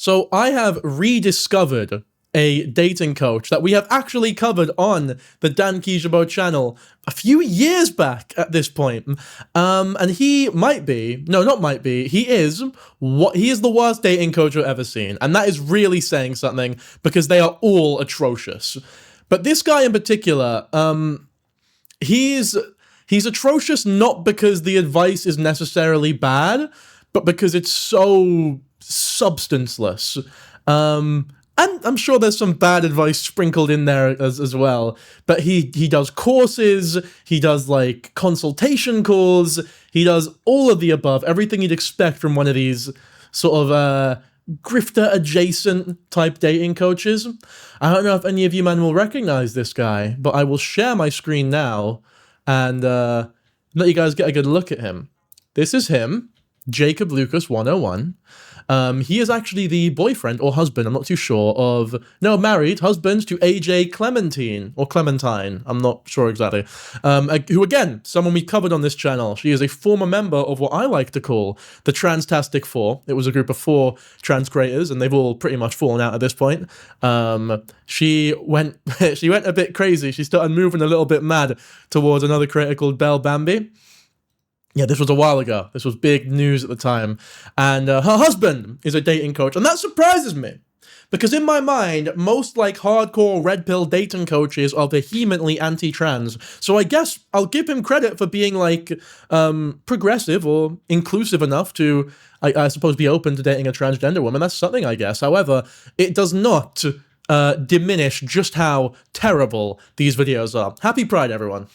So I have rediscovered a dating coach that we have actually covered on the Dan Kijabo channel a few years back at this point. And he might be, no, not might be, he is the worst dating coach I've ever seen. And that is really saying something because they are all atrocious. But this guy in particular, he's atrocious not because the advice is necessarily bad, but because it's so substanceless. And I'm sure there's some bad advice sprinkled in there as well. But he does courses, he does like consultation calls, he does all of the above, everything you'd expect from one of these sort of grifter adjacent type dating coaches. I don't know if any of you men will recognize this guy, but I will share my screen now and let you guys get a good look at him. This is him, Jacob Lucas 101. He is actually the boyfriend or husband, I'm not too sure, married husband to AJ Clementine, or Clementine, I'm not sure exactly, who again, someone we covered on this channel. She is a former member of what I like to call the Transtastic Four. It was a group of 4 trans creators, and they've all pretty much fallen out at this point. She went a bit crazy. She started moving a little bit mad towards another creator called Belle Bambi. Yeah, this was a while ago. This was big news at the time. And her husband is a dating coach. And that surprises me. Because in my mind, most like hardcore red pill dating coaches are vehemently anti-trans. So I guess I'll give him credit for being like progressive or inclusive enough to, I suppose, be open to dating a transgender woman. That's something, I guess. However, it does not diminish just how terrible these videos are. Happy Pride, everyone.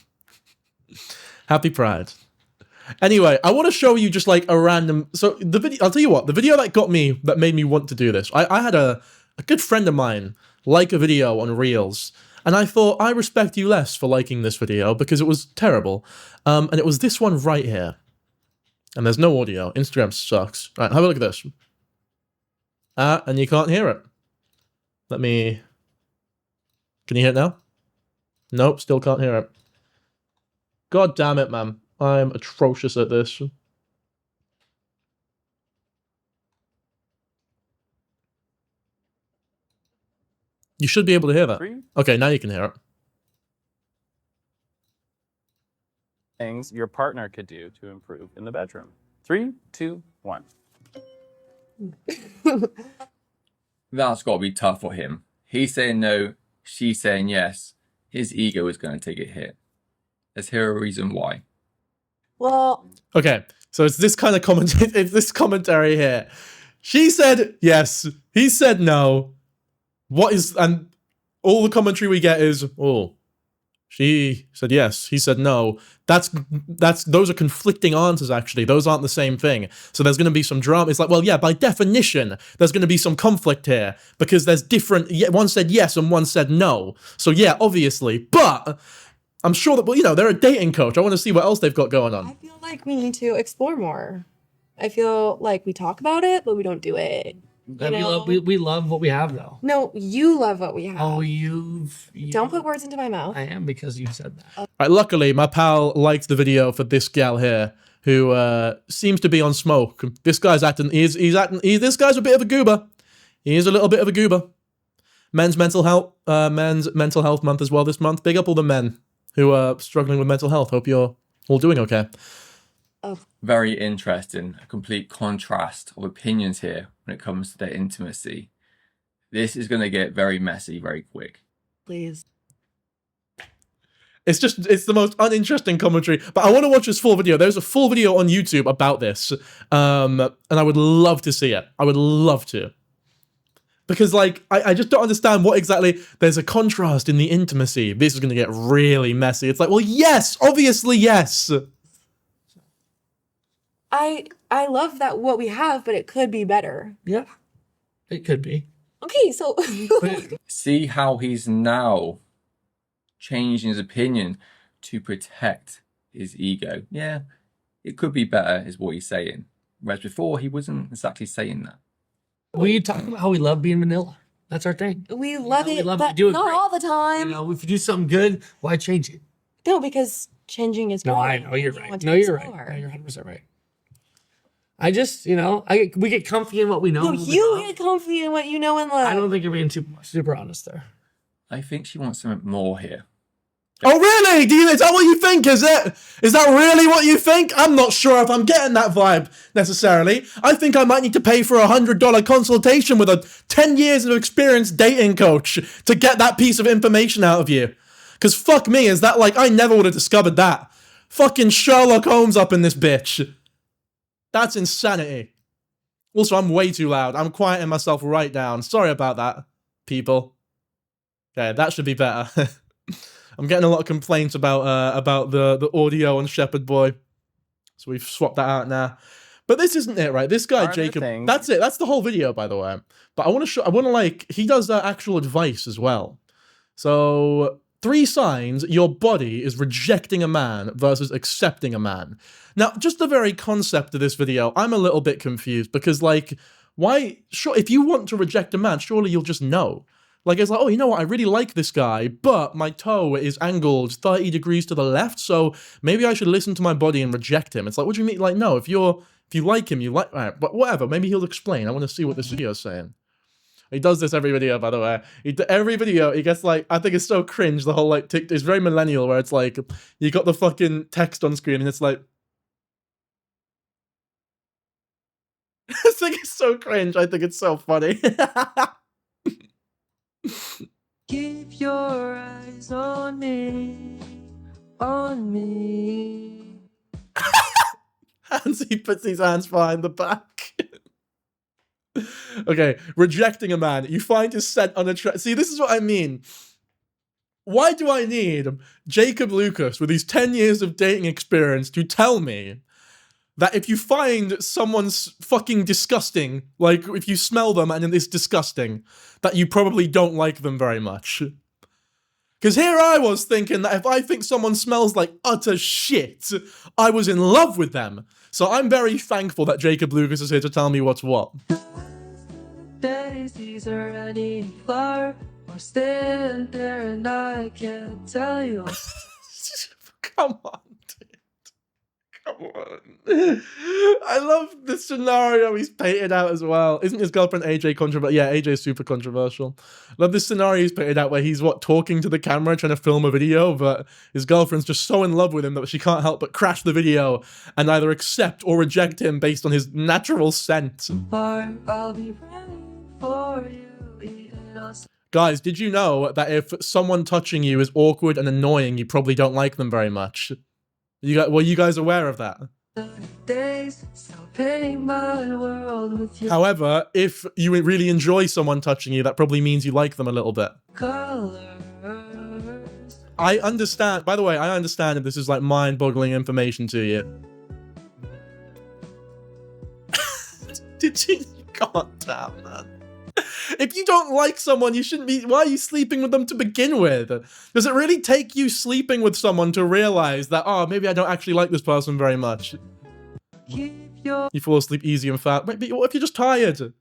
Happy Pride. Anyway, I want to show you just like a random, so the video, I'll tell you what, the video that made me want to do this, I had a good friend of mine like a video on Reels, and I thought, I respect you less for liking this video because it was terrible, and it was this one right here, and there's no audio, Instagram sucks. All right, have a look at this, and you can't hear it. Can you hear it now? Nope, still can't hear it. God damn it, man. I'm atrocious at this. You should be able to hear that. Okay, now you can hear it. Things your partner could do to improve in the bedroom. 3, 2, 1. That's got to be tough for him. He's saying no, she's saying yes. His ego is going to take a hit. Let's hear a reason why. Well, okay, so it's this kind of commentary here. She said yes, he said no. And all the commentary we get is, oh, she said yes, he said no. Those are conflicting answers, actually. Those aren't the same thing. So there's going to be some drama. It's like, well, yeah, by definition, there's going to be some conflict here because there's different, one said yes and one said no. So yeah, obviously, but I'm sure that, well, you know, they're a dating coach. I want to see what else they've got going on. I feel like we need to explore more. I feel like we talk about it, but we don't do it. We love what we have, though. No, you love what we have. Oh, you don't put words into my mouth. I am, because you said that. All right, luckily, my pal liked the video for this gal here, who seems to be on smoke. This guy's acting. This guy's a bit of a goober. He is a little bit of a goober. Men's mental health month as well this month. Big up all the men who are struggling with mental health. Hope you're all doing okay. Oh. Very interesting. A complete contrast of opinions here when it comes to their intimacy. This is going to get very messy very quick. Please. It's the most uninteresting commentary, but I want to watch this full video. There's a full video on YouTube about this, and I would love to see it. I would love to. Because, like, I just don't understand what exactly, there's a contrast in the intimacy. This is going to get really messy. It's like, well, yes, obviously, yes. I love that what we have, but it could be better. Yeah, it could be. Okay, so... See how he's now changing his opinion to protect his ego. Yeah, it could be better, is what he's saying. Whereas before, he wasn't exactly saying that. We talk about how we love being vanilla. That's our thing. We love it, but do it not great. all the time. You know, if you do something good, why change it? No, because changing is great. No, I know, you're right. No, you're right. No, you're 100% right. I just, we get comfy in what we know. No, and what we you love. get comfy in what you know and love. I don't think you're being super honest there. I think she wants something more here. Oh, really? Is that what you think, is it? Is that really what you think? I'm not sure if I'm getting that vibe, necessarily. I think I might need to pay for a $100 consultation with a 10 years of experience dating coach to get that piece of information out of you. Because fuck me, is that like, I never would have discovered that. Fucking Sherlock Holmes up in this bitch. That's insanity. Also, I'm way too loud. I'm quieting myself right down. Sorry about that, people. Okay, that should be better. I'm getting a lot of complaints about the audio on Shepherd Boy, so we've swapped that out now. But this isn't it, right? This guy Are there Jacob. things- That's it. That's the whole video, by the way. But I want to show. I want to like. He does actual advice as well. So 3 signs your body is rejecting a man versus accepting a man. Now, just the very concept of this video, I'm a little bit confused because like, why? Sure, if you want to reject a man, surely you'll just know. Like, it's like, oh, you know what? I really like this guy, but my toe is angled 30 degrees to the left, so maybe I should listen to my body and reject him. It's like, what do you mean? Like, no, if you like him, you like, all right, but whatever. Maybe he'll explain. I want to see what this video is saying. He does this every video, by the way. Every video, he gets like, I think it's so cringe, the whole like, it's very millennial, where it's like, you got the fucking text on screen, and it's like, it's so cringe. I think it's so funny. Keep your eyes on me, on me. Hands, he puts his hands behind the back. Okay, rejecting a man. You find his scent unattractive. See, this is what I mean. Why do I need Jacob Lucas with his 10 years of dating experience to tell me that if you find someone's fucking disgusting, like if you smell them and it's disgusting, that you probably don't like them very much? Because here I was thinking that if I think someone smells like utter shit, I was in love with them. So I'm very thankful that Jacob Lucas is here to tell me what's what. Daisies are any flower, or stand there and I can't tell you. Come on, dude. Come on. I love the scenario he's painted out as well. Isn't his girlfriend AJ controversial? Yeah, AJ's super controversial. Love this scenario he's painted out where he's, talking to the camera, trying to film a video, but his girlfriend's just so in love with him that she can't help but crash the video and either accept or reject him based on his natural scent. I'll be ready for you, even us. Guys, did you know that if someone touching you is awkward and annoying, you probably don't like them very much? Were you guys aware of that? Days, so paint my world with your However, if you really enjoy someone touching you, that probably means you like them a little bit. colors. I understand, by the way, I understand if this is like mind-boggling information to you. Did you? God damn, man. If you don't like someone, you shouldn't be. Why are you sleeping with them to begin with? Does it really take you sleeping with someone to realize that, oh, maybe I don't actually like this person very much? Keep your You fall asleep easy and fast. Wait, but what if you're just tired?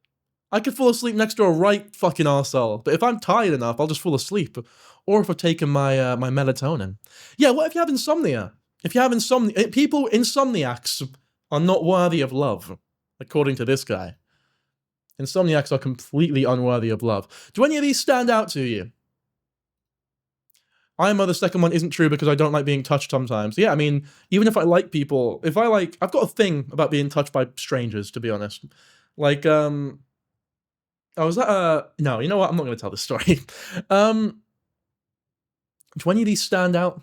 I could fall asleep next to a right fucking arsehole, but if I'm tired enough, I'll just fall asleep. Or if I've taken my my melatonin. Yeah, what if you have insomnia? If you have insomnia, insomniacs are not worthy of love, according to this guy. Insomniacs are completely unworthy of love. Do any of these stand out to you? The second one isn't true because I don't like being touched sometimes. Yeah, I mean, even if I like people, I've got a thing about being touched by strangers, to be honest. Like, no, you know what? I'm not going to tell this story. Do any of these stand out?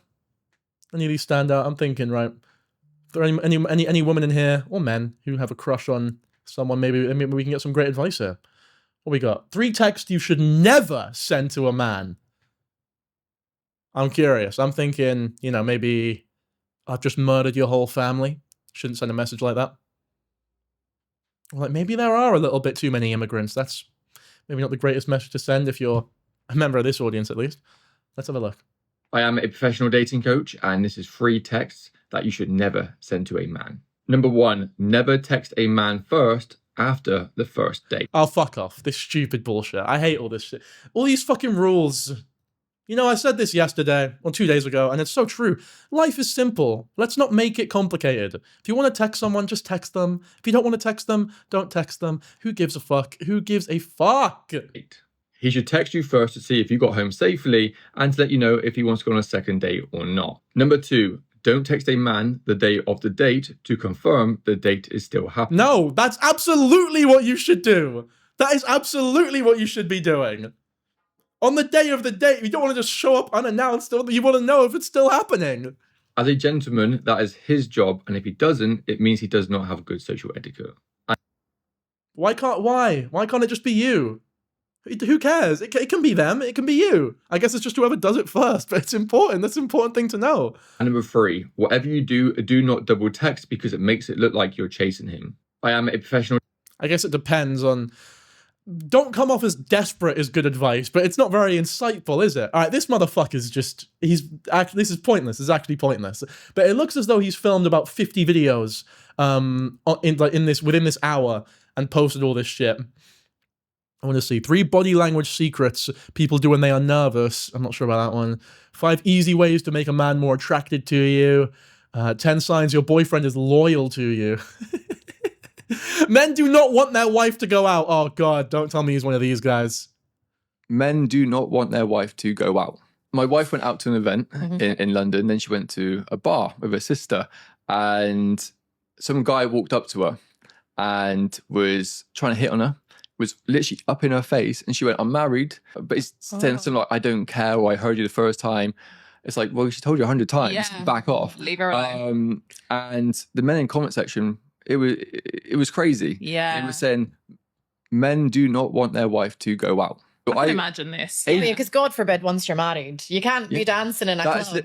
Any of these stand out? I'm thinking, right? Is there any women in here, or men, who have a crush on someone? Maybe we can get some great advice here. What we got? 3 texts you should never send to a man. I'm curious. I'm thinking, maybe I've just murdered your whole family. Shouldn't send a message like that. Like, maybe there are a little bit too many immigrants. That's maybe not the greatest message to send if you're a member of this audience, at least. Let's have a look. I am a professional dating coach, and this is 3 texts that you should never send to a man. Number 1, never text a man first after the first date. Oh, fuck off. This stupid bullshit. I hate all this shit. All these fucking rules. You know, I said this yesterday, or 2 days ago, and it's so true. Life is simple. Let's not make it complicated. If you want to text someone, just text them. If you don't want to text them, don't text them. Who gives a fuck? Who gives a fuck? He should text you first to see if you got home safely and to let you know if he wants to go on a second date or not. Number 2, don't text a man the day of the date to confirm the date is still happening. No, that's absolutely what you should do. That is absolutely what you should be doing. On the day of the date, you don't want to just show up unannounced. You want to know if it's still happening. As a gentleman, that is his job, and if he doesn't, it means he does not have good social etiquette. Why can't it just be you? Who cares? It can be them. It can be you. I guess it's just whoever does it first, but it's important. That's an important thing to know. And number 3, whatever you do not double text because it makes it look like you're chasing him. I am a professional. I guess it depends on... Don't come off as desperate is good advice, but it's not very insightful, is it? All right, this motherfucker's just... This is pointless. It's actually pointless. But it looks as though he's filmed about 50 videos within this hour and posted all this shit. I want to see 3 body language secrets people do when they are nervous. I'm not sure about that one. 5 easy ways to make a man more attracted to you. 10 signs your boyfriend is loyal to you. Men do not want their wife to go out. Oh God, don't tell me he's one of these guys. Men do not want their wife to go out. My wife went out to an event in London, then she went to a bar with her sister, and some guy walked up to her and was trying to hit on her, was literally up in her face, and she went, "I'm married," but he's saying something like, "I don't care," or "I heard you the first time." It's like, well, she told you 100 times, back off. Leave her alone. And the men in comment section, it was crazy. Yeah. It was saying men do not want their wife to go out. I can imagine this. I mean, because God forbid, once you're married, you can't be dancing in a club.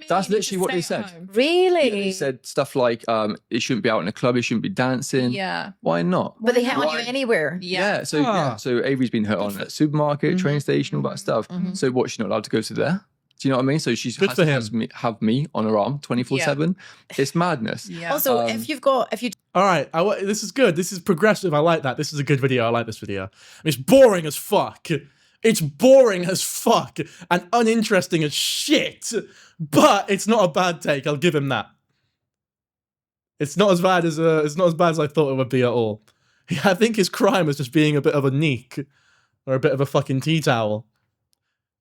That's literally what they said. Really? They said stuff like, it shouldn't be out in a club, it shouldn't be dancing. Yeah. Why not? But they hit on you anywhere. Yeah. So Avery's been hit on at supermarket, train station, all that stuff. So what, she's not allowed to go to there? Do you know what I mean? So she's has to have me on her arm 24/7. It's madness. Yeah. Also, if you all right, this is good. This is progressive. I like that. This is a good video. I like this video. It's boring as fuck. It's boring as fuck and uninteresting as shit. But it's not a bad take. I'll give him that. It's not as bad as I thought it would be at all. I think his crime is just being a bit of a neek or a bit of a fucking tea towel.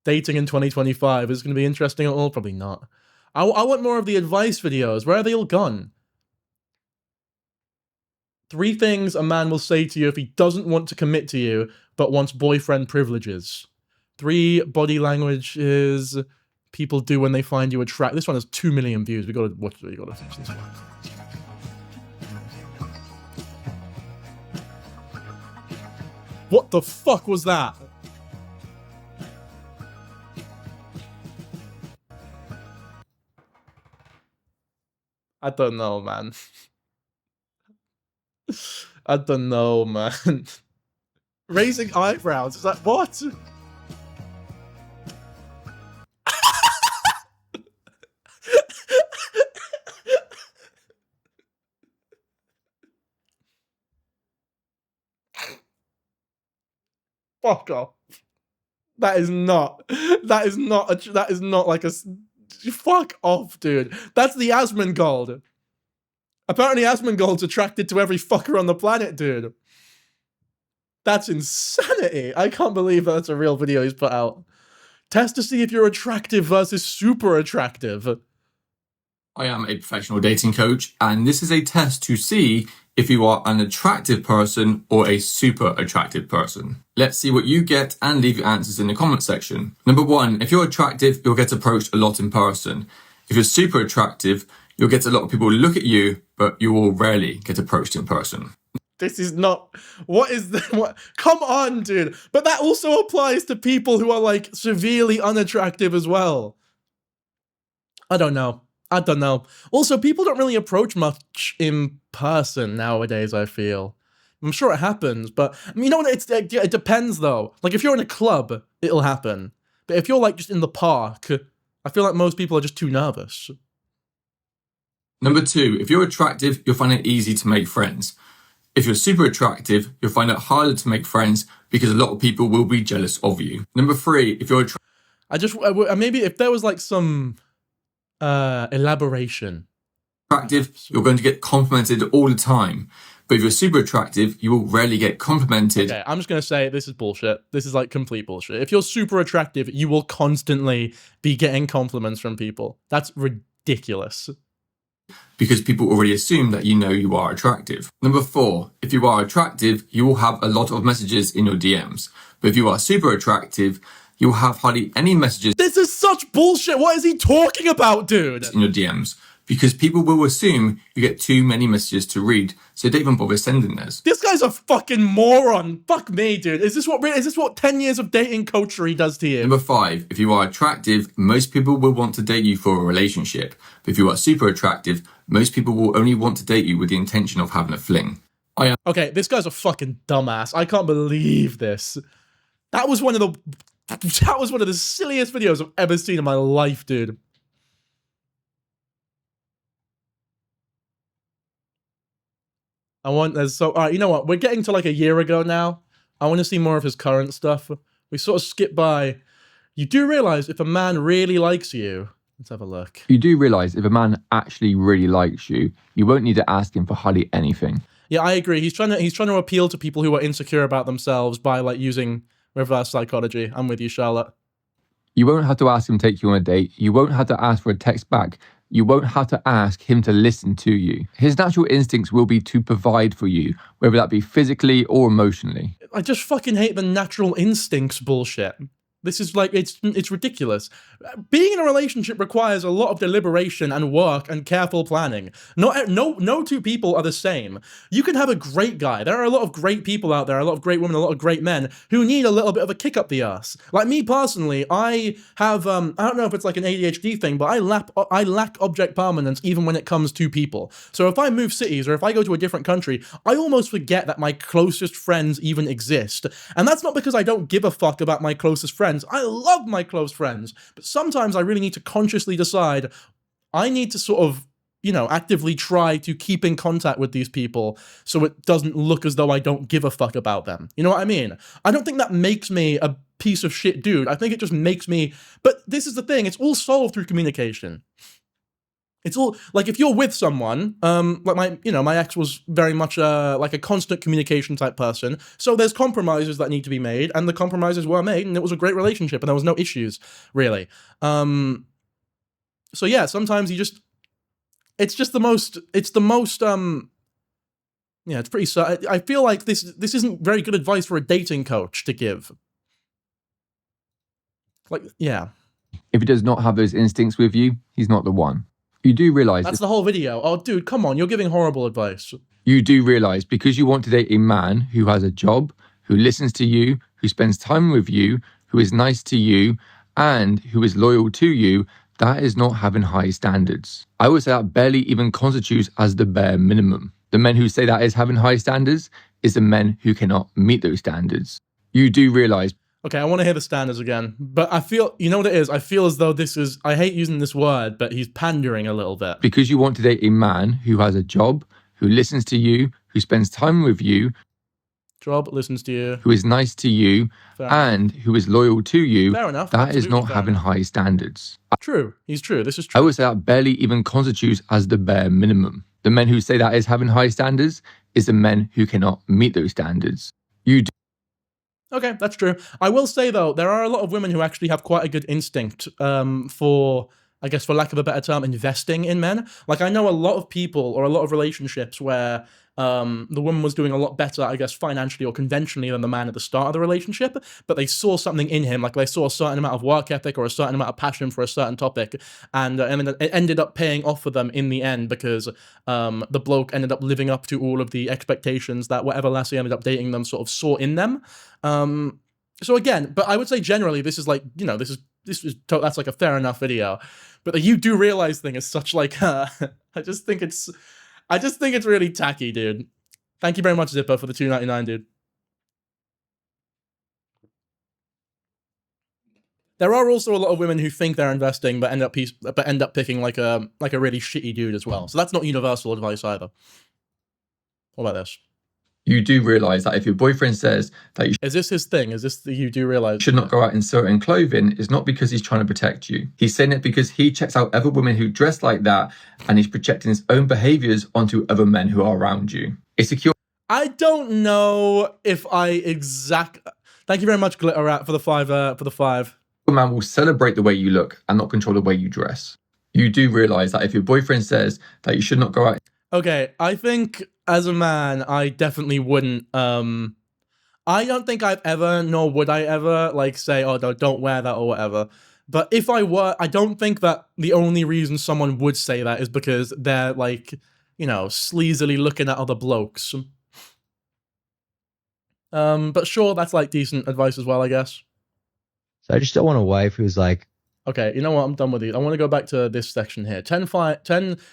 Dating in 2025 is going to be interesting at all? Probably not. I want more of the advice videos. Where are they all gone? 3 things a man will say to you if he doesn't want to commit to you, but wants boyfriend privileges. 3 body languages people do when they find you attractive. This one has 2 million views. We got to watch this one. What the fuck was that? I don't know, man. I don't know, man. Raising eyebrows, is like, what? Fuck off. That is not like a... Fuck off, dude. That's the Asmongold. Apparently Asmongold's attracted to every fucker on the planet, dude. That's insanity. I can't believe that's a real video he's put out. Test to see if you're attractive versus super attractive. I am a professional dating coach, and this is a test to see if you are an attractive person or a super attractive person. Let's see what you get and leave your answers in the comment section. Number 1, if you're attractive, you'll get approached a lot in person. If you're super attractive, you'll get a lot of people look at you, but you will rarely get approached in person. This is not... What is the... What? Come on, dude. But that also applies to people who are, like, severely unattractive as well. I don't know. Also, people don't really approach much in person nowadays, I feel. I'm sure it happens, but... I mean, you know what? It depends, though. Like, if you're in a club, it'll happen. But if you're, like, just in the park, I feel like most people are just too nervous. Number 2, if you're attractive, you'll find it easy to make friends. If you're super attractive, you'll find it harder to make friends because a lot of people will be jealous of you. Number 3, if you're Maybe if there was like some elaboration. Attractive, you're going to get complimented all the time. But if you're super attractive, you will rarely get complimented. Okay, I'm just gonna say this is bullshit. This is like complete bullshit. If you're super attractive, you will constantly be getting compliments from people. That's ridiculous. Because people already assume that you know you are attractive. Number 4, if you are attractive, you will have a lot of messages in your DMs. But if you are super attractive, you'll have hardly any messages This is such bullshit. What is he talking about, dude? in your DMs. Because people will assume you get too many messages to read, so they don't even bother sending those. This guy's a fucking moron. Fuck me, dude. Is this what 10 years of dating coachery does to you? Number 5, if you are attractive, most people will want to date you for a relationship. But if you are super attractive, most people will only want to date you with the intention of having a fling. Okay, this guy's a fucking dumbass. I can't believe this. That was one of the silliest videos I've ever seen in my life, dude. Alright, you know what? We're getting to like a year ago now. I want to see more of his current stuff. We sort of skip by. You do realize if a man really likes you. Let's have a look. You do realise if a man actually really likes you, you won't need to ask him for hardly anything. Yeah, I agree. He's trying to appeal to people who are insecure about themselves by like using reverse psychology. I'm with you, Charlotte. You won't have to ask him to take you on a date. You won't have to ask for a text back. You won't have to ask him to listen to you. His natural instincts will be to provide for you, whether that be physically or emotionally. I just fucking hate the natural instincts bullshit. This is like, it's ridiculous. Being in a relationship requires a lot of deliberation and work and careful planning. No two people are the same. You can have a great guy. There are a lot of great people out there, a lot of great women, a lot of great men who need a little bit of a kick up the ass. Like me personally, I have, I don't know if it's like an ADHD thing, but I lack object permanence even when it comes to people. So if I move cities or if I go to a different country, I almost forget that my closest friends even exist. And that's not because I don't give a fuck about my closest friends. I love my close friends, but sometimes I really need to consciously decide I need to sort of, actively try to keep in contact with these people so it doesn't look as though I don't give a fuck about them. You know what I mean? I don't think that makes me a piece of shit dude. I think it just makes me, but this is the thing, it's all solved through communication. It's all like if you're with someone, like my ex was very much like a constant communication type person. So there's compromises that need to be made, and the compromises were made, and it was a great relationship, and there was no issues really. So yeah, sometimes it's the most. Yeah, it's pretty. I feel like this isn't very good advice for a dating coach to give. Like, yeah. If he does not have those instincts with you, he's not the one. You do realise... That's the whole video. Oh, dude, come on. You're giving horrible advice. You do realise because you want to date a man who has a job, who listens to you, who spends time with you, who is nice to you, and who is loyal to you, that is not having high standards. I would say that barely even constitutes as the bare minimum. The men who say that is having high standards is the men who cannot meet those standards. You do realise... Okay, I want to hear the standards again, but I feel, you know what it is? I feel as though this is, I hate using this word, but he's pandering a little bit. Because you want to date a man who has a job, who listens to you, who spends time with you, job, listens to you, who is nice to you, and who is loyal to you, fair enough. That is not having high standards. True, he's true, this is true. I would say that barely even constitutes as the bare minimum. The men who say that is having high standards is the men who cannot meet those standards. You do. Okay, that's true. I will say, though, there are a lot of women who actually have quite a good instinct for, I guess, for lack of a better term, investing in men. Like, I know a lot of people or a lot of relationships where the woman was doing a lot better, I guess, financially or conventionally than the man at the start of the relationship, but they saw something in him, like they saw a certain amount of work ethic or a certain amount of passion for a certain topic, and it ended up paying off for them in the end because the bloke ended up living up to all of the expectations that whatever lassie ended up dating them sort of saw in them. So again, but I would say generally this is like, that's like a fair enough video, but the you do realize thing is such like, I just think it's really tacky, dude. Thank you very much, Zipper, for the $2.99, dude. There are also a lot of women who think they're investing, but end up picking like a really shitty dude as well. So that's not universal advice either. What about this? You do realize that if your boyfriend says that you Is this his thing? Is this the you do realize? should not go out in certain clothing, is not because he's trying to protect you. He's saying it because he checks out other women who dress like that, and he's projecting his own behaviors onto other men who are around you. A secure I don't know if I Thank you very much, Glitter Rat, for the five. man will celebrate the way you look and not control the way you dress. You do realize that if your boyfriend says that you should not go out Okay, I think as a man, I definitely wouldn't. I don't think I've ever, nor would I ever, like say, oh, no, don't wear that or whatever. But if I were, I don't think that the only reason someone would say that is because they're like, you know, sleazily looking at other blokes. But sure, that's like decent advice as well, I guess. So I just don't want a wife who's like, Okay, you know what? I'm done with you. I want to go back to this section here. 10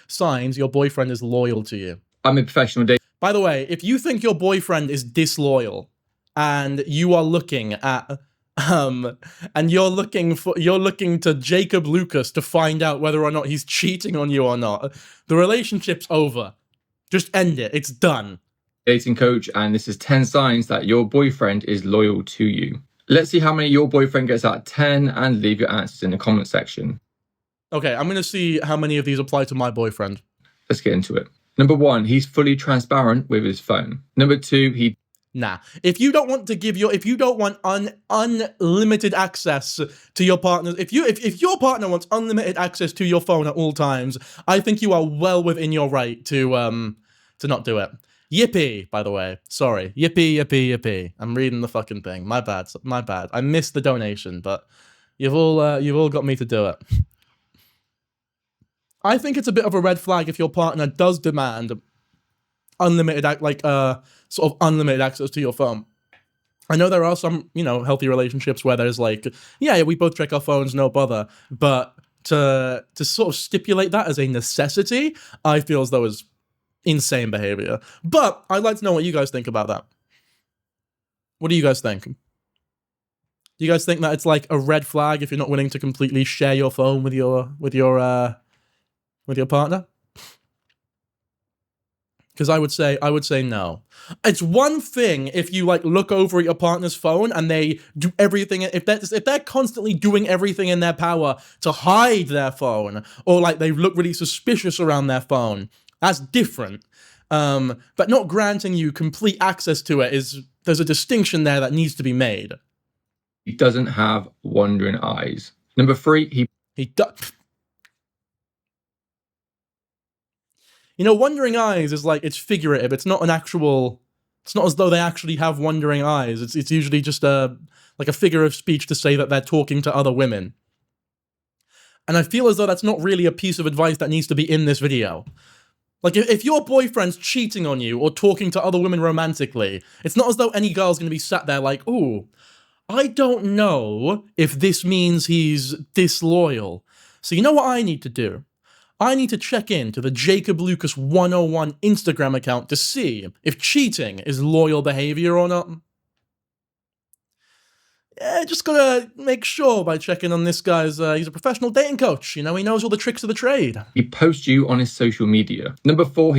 signs your boyfriend is loyal to you. I'm a professional dating. By the way, if you think your boyfriend is disloyal and you are looking at and you're looking to Jacob Lucas to find out whether or not he's cheating on you or not, the relationship's over. Just end it. It's done. Dating coach, and this is 10 signs that your boyfriend is loyal to you. Let's see how many your boyfriend gets out of 10 and leave your answers in the comment section. Okay, I'm going to see how many of these apply to my boyfriend. Let's get into it. Number 1, he's fully transparent with his phone. Number 2, Nah. If you don't want unlimited access to your partner, if your partner wants unlimited access to your phone at all times, I think you are well within your right to not do it. Yippee, by the way. Sorry. Yippee, yippee, yippee. I'm reading the fucking thing. My bad. My bad. I missed the donation, but you've all got me to do it. I think it's a bit of a red flag if your partner does demand unlimited sort of unlimited access to your phone. I know there are some, you know, healthy relationships where there's like, yeah, we both check our phones, no bother. But to sort of stipulate that as a necessity, I feel as though is insane behavior. But I'd like to know what you guys think about that. What do you guys think? Do you guys think that it's like a red flag if you're not willing to completely share your phone with your partner? Because I would say no. It's one thing if you like look over at your partner's phone and they do everything. If they're constantly doing everything in their power to hide their phone, or like they look really suspicious around their phone, that's different. But not granting you complete access to it there's a distinction there that needs to be made. he doesn't have wandering eyes. Number 3, he does. You know, wandering eyes is like, it's figurative. It's not an actual, it's not as though they actually have wandering eyes. It's usually just like a figure of speech to say that they're talking to other women. And I feel as though that's not really a piece of advice that needs to be in this video. Like, if your boyfriend's cheating on you or talking to other women romantically, it's not as though any girl's going to be sat there like, ooh, I don't know if this means he's disloyal. So you know what I need to do? I need to check in to the Jacob Lucas 101 Instagram account to see if cheating is loyal behavior or not. Yeah, just gotta make sure by checking on this guy's, he's a professional dating coach. You know, he knows all the tricks of the trade. he posts you on his social media. Number 4,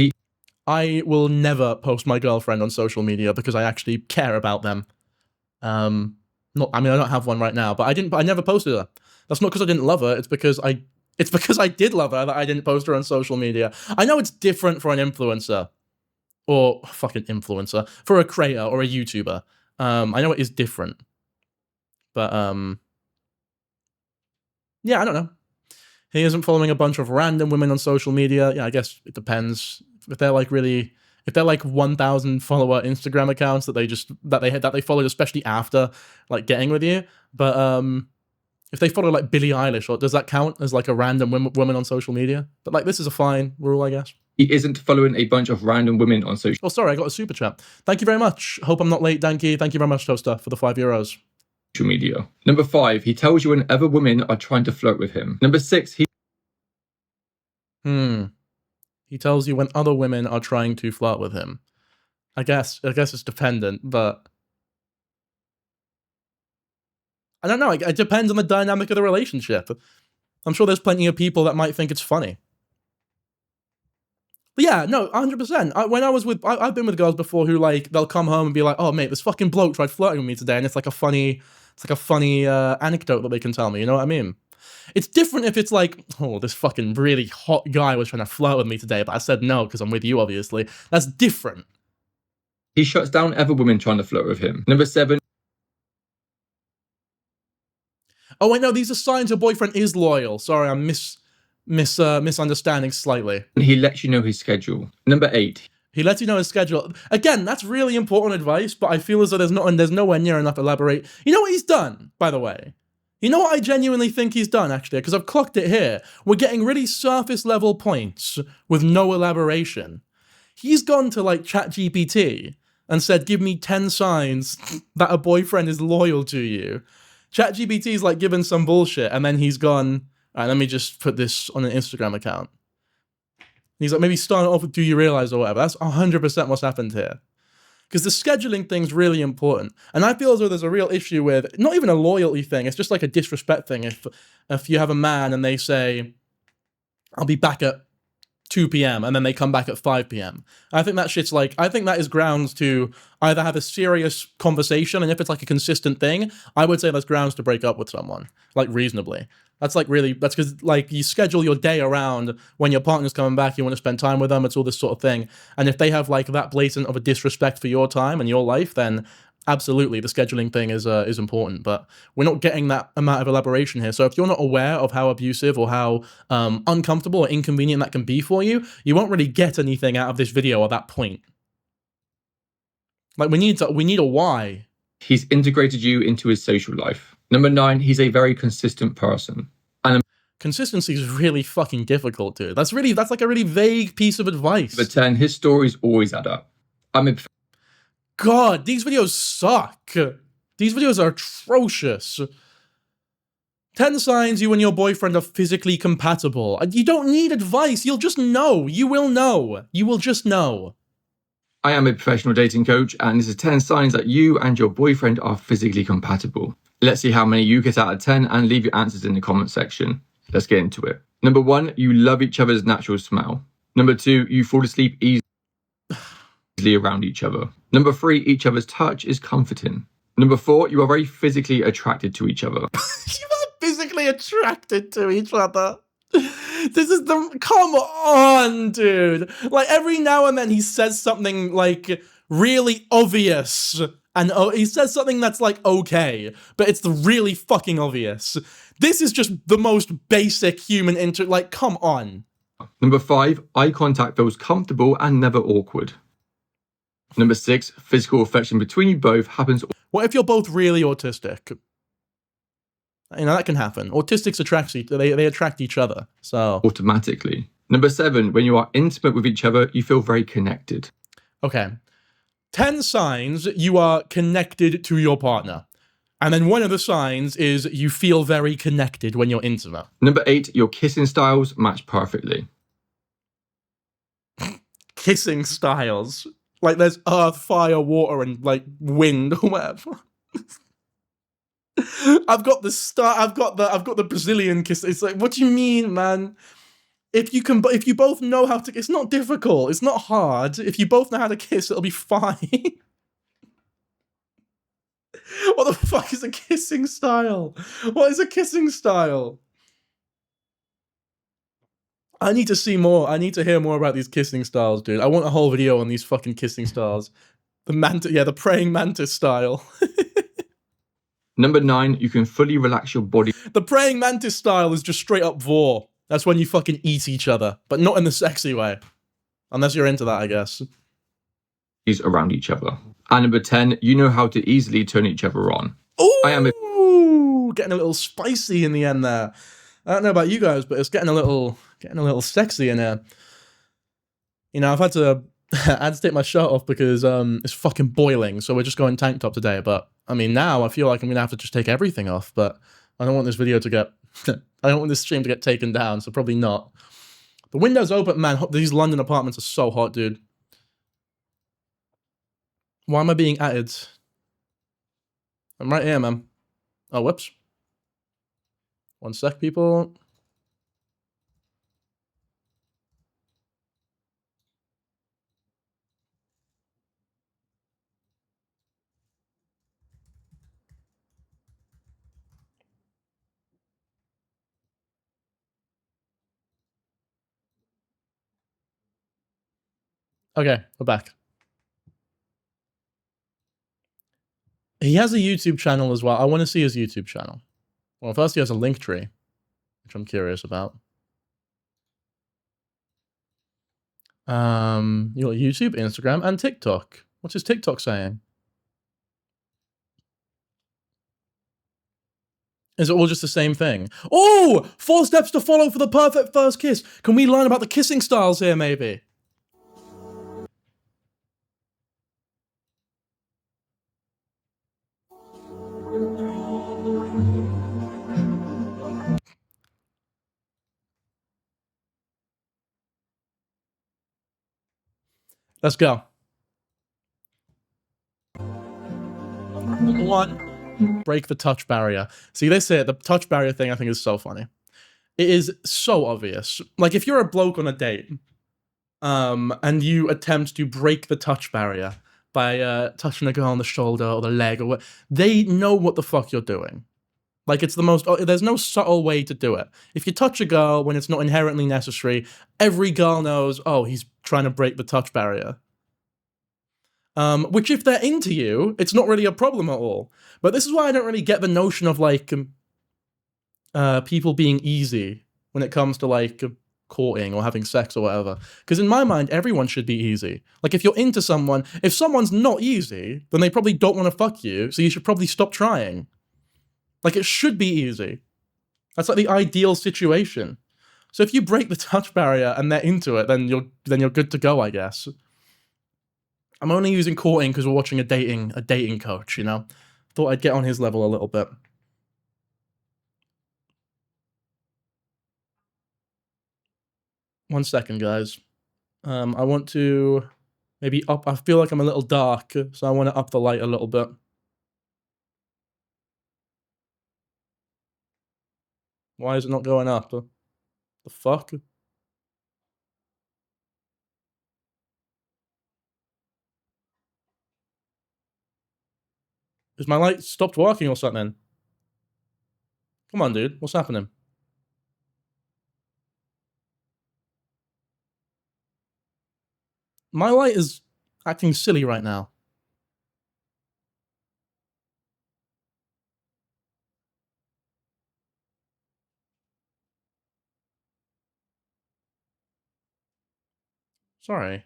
I will never post my girlfriend on social media because I actually care about them. I don't have one right now, but I never posted her. That's not because I didn't love her, it's because I did love her that I didn't post her on social media. I know it's different for an influencer. Or fucking influencer. For a creator or a YouTuber. I know it is different. But, yeah, I don't know. He isn't following a bunch of random women on social media. Yeah, I guess it depends. If they're like 1,000 follower Instagram accounts that they followed, especially after like getting with you. But if they follow like Billie Eilish, or does that count as like a random woman on social media? But like, this is a fine rule, I guess. he isn't following a bunch of random women on social Oh, sorry, I got a super chat. Thank you very much. Hope I'm not late, Danky. Thank you very much, Toaster, for the €5. media. Number 5, he tells you when other women are trying to flirt with him. Number 6, He tells you when other women are trying to flirt with him. I guess it's dependent, but I don't know. It depends on the dynamic of the relationship. I'm sure there's plenty of people that might think it's funny. But yeah, no, 100%. When I was with, I've been with girls before who like they'll come home and be like, "Oh mate, this fucking bloke tried flirting with me today," and it's like a funny anecdote that they can tell me. You know what I mean? It's different if it's like, "Oh, this fucking really hot guy was trying to flirt with me today, but I said no because I'm with you, obviously." That's different. He shuts down other women trying to flirt with him. Number 7. Oh wait, no, these are signs your boyfriend is loyal. Sorry, I'm misunderstanding slightly. He lets you know his schedule. Number 8. He lets you know his schedule. Again, that's really important advice, but I feel as though there's nowhere near enough elaborate. You know what he's done, by the way? You know what I genuinely think he's done, actually? Because I've clocked it here. We're getting really surface level points with no elaboration. He's gone to like ChatGPT and said, "Give me 10 signs that a boyfriend is loyal to you." ChatGPT's like given some bullshit, and then he's gone, "All right, let me just put this on an Instagram account." He's like, maybe start it off with "Do you realize?" or whatever. That's 100% what's happened here. Because the scheduling thing's really important. And I feel as though there's a real issue with, not even a loyalty thing, it's just like a disrespect thing. If you have a man and they say, "I'll be back at 2 p.m. and then they come back at 5 p.m. I think that shit's like, I think that is grounds to either have a serious conversation, and if it's like a consistent thing, I would say that's grounds to break up with someone, like reasonably. That's because like you schedule your day around when your partner's coming back, you want to spend time with them, it's all this sort of thing. And if they have like that blatant of a disrespect for your time and your life, then absolutely the scheduling thing is important, but we're not getting that amount of elaboration here. So if you're not aware of how abusive or how uncomfortable or inconvenient that can be for you, you won't really get anything out of this video at that point. Like we need a why. He's integrated you into his social life. Number 9, he's a very consistent person. And consistency is really fucking difficult, dude. That's like a really vague piece of advice. number 10, his stories always add up. God, these videos suck. These videos are atrocious. 10 signs you and your boyfriend are physically compatible. You don't need advice. You'll just know. You will know. You will just know. I am a professional dating coach, and this is 10 signs that you and your boyfriend are physically compatible. Let's see how many you get out of 10 and leave your answers in the comment section. Let's get into it. Number 1, you love each other's natural smell. Number 2, you fall asleep easily around each other. Number 3, each other's touch is comforting. Number 4, you are very physically attracted to each other. You are physically attracted to each other. This is come on, dude. Like every now and then he says something like really obvious, and he says something that's like okay, but it's the really fucking obvious. This is just the most basic human like come on. Number 5, eye contact feels comfortable and never awkward. Number 6, physical affection between you both happens. What if you're both really autistic? You know, that can happen. Autistics they attract each other, so automatically. Number 7, when you are intimate with each other, you feel very connected. Okay. 10 signs you are connected to your partner. And then one of the signs is you feel very connected when you're intimate. Number 8, your kissing styles match perfectly. Kissing styles? Like there's earth, fire, water, and like wind or whatever. I've got the Brazilian kiss. It's like, what do you mean, man? If you both know how to, it's not difficult. It's not hard. If you both know how to kiss, it'll be fine. What the fuck is a kissing style? What is a kissing style? I need to see more. I need to hear more about these kissing styles, dude. I want a whole video on these fucking kissing styles. The praying mantis style. Number 9, you can fully relax your body. The praying mantis style is just straight up vor. That's when you fucking eat each other, but not in the sexy way. Unless you're into that, I guess. Around each other. And number 10, you know how to easily turn each other on. Ooh, getting a little spicy in the end there. I don't know about you guys, but it's getting a little sexy in here. You know, I had to take my shirt off because it's fucking boiling, so we're just going tank top today. But I mean, now I feel like I'm gonna have to just take everything off. But I don't want this video to get, I don't want this stream to get taken down, so probably not. The window's open, man. These London apartments are so hot, dude. Why am I being added? I'm right here, man. Oh, whoops. One sec, people. Okay, we're back. He has a YouTube channel as well. I want to see his YouTube channel. Well, first he has a link tree, which I'm curious about. You got YouTube, Instagram, and TikTok. What's his TikTok saying? Is it all just the same thing? Oh! 4 steps to follow for the perfect first kiss. Can we learn about the kissing styles here, maybe? Let's go. Number 1, break the touch barrier. See, they say the touch barrier thing I think is so funny. It is so obvious. Like, if you're a bloke on a date, and you attempt to break the touch barrier by touching a girl on the shoulder or the leg or what, they know what the fuck you're doing. Like, it's the most, there's no subtle way to do it. If you touch a girl when it's not inherently necessary, every girl knows, oh, he's trying to break the touch barrier. Which if they're into you, it's not really a problem at all. But this is why I don't really get the notion of, like, people being easy when it comes to, like, courting or having sex or whatever. Because in my mind, everyone should be easy. Like, if you're into someone, if someone's not easy, then they probably don't want to fuck you, so you should probably stop trying. Like, it should be easy. That's like the ideal situation. So if you break the touch barrier and they're into it, then you're good to go, I guess. I'm only using courting because we're watching a dating coach, you know? Thought I'd get on his level a little bit. One second, guys. I want to maybe up, I feel like I'm a little dark, so I want to up the light a little bit. Why is it not going up? The fuck? Is my light stopped working or something? Come on, dude. What's happening? My light is acting silly right now. Sorry.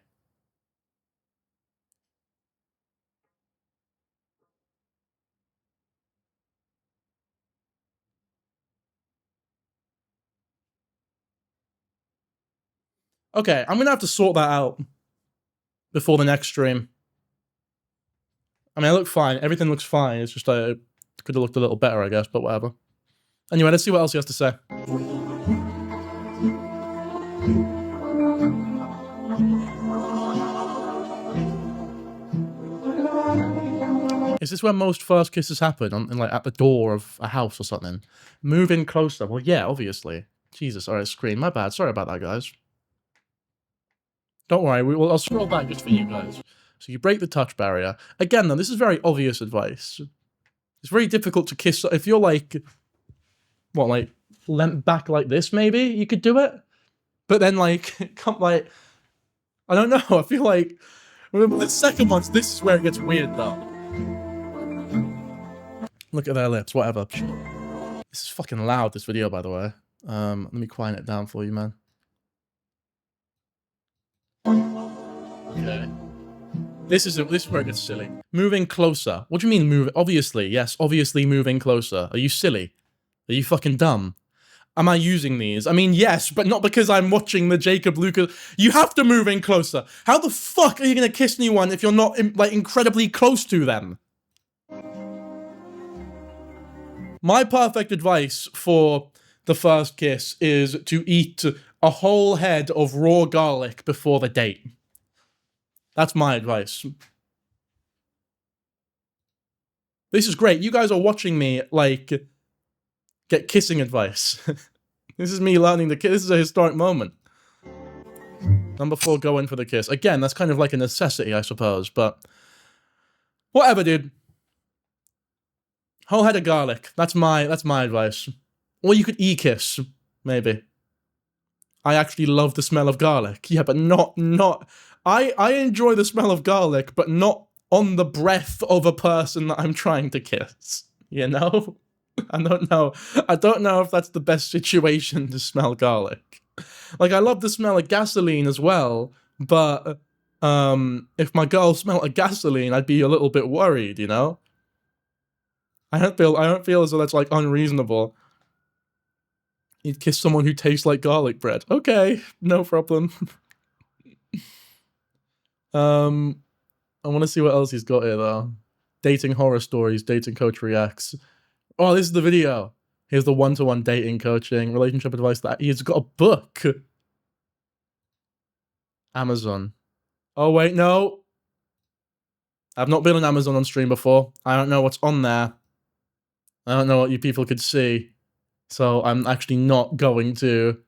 Okay, I'm gonna have to sort that out before the next stream. I mean, I look fine. Everything looks fine. It's just it could have looked a little better, I guess, but whatever. Anyway, let's see what else he has to say. Is this where most first kisses happen? Like at the door of a house or something? Move in closer. Well, yeah, obviously. Jesus, alright, screen. My bad. Sorry about that, guys. Don't worry, I'll scroll back just for you guys. So you break the touch barrier. Again, though, this is very obvious advice. It's very difficult to kiss. If you're like, what, like, leant back like this, maybe? You could do it? But then, like, come, like, I don't know. I feel like, the second one, this is where it gets weird, though. Look at their lips, whatever. This is fucking loud, this video, by the way. Let me quiet it down for you, man. Okay. This is where it gets silly. Moving closer. What do you mean move? Obviously, yes, obviously moving closer. Are you silly? Are you fucking dumb? Am I using these? I mean, yes, but not because I'm watching the Jacob Lucas. You have to move in closer. How the fuck are you gonna kiss anyone if you're not, like, incredibly close to them? My perfect advice for the first kiss is to eat a whole head of raw garlic before the date. That's my advice. This is great. You guys are watching me, like, get kissing advice. This is me learning to kiss. This is a historic moment. Number 4, go in for the kiss. Again, that's kind of like a necessity, I suppose, but whatever, dude. Whole head of garlic. That's my advice. Or you could e-kiss, maybe. I actually love the smell of garlic. Yeah, but not I enjoy the smell of garlic, but not on the breath of a person that I'm trying to kiss. You know? I don't know. I don't know if that's the best situation to smell garlic. Like, I love the smell of gasoline as well, but if my girl smelled of gasoline, I'd be a little bit worried, you know? I don't feel as though that's like unreasonable. You'd kiss someone who tastes like garlic bread. Okay, no problem. I want to see what else he's got here though. Dating horror stories, dating coach reacts. Oh, this is the video. Here's the one-to-one dating coaching, relationship advice. That he's got a book. Amazon. Oh wait, no. I've not been on Amazon on stream before. I don't know what's on there. I don't know what you people could see. So I'm actually not going to...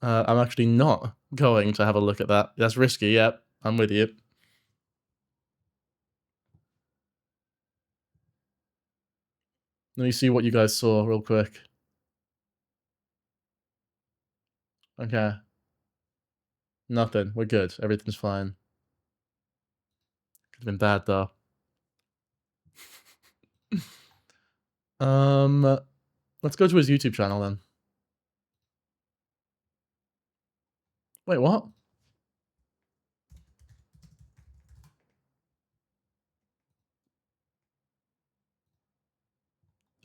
I'm actually not going to have a look at that. That's risky, yep. I'm with you. Let me see what you guys saw real quick. Okay. Nothing. We're good. Everything's fine. Could have been bad though. Let's go to his YouTube channel then. Wait, what?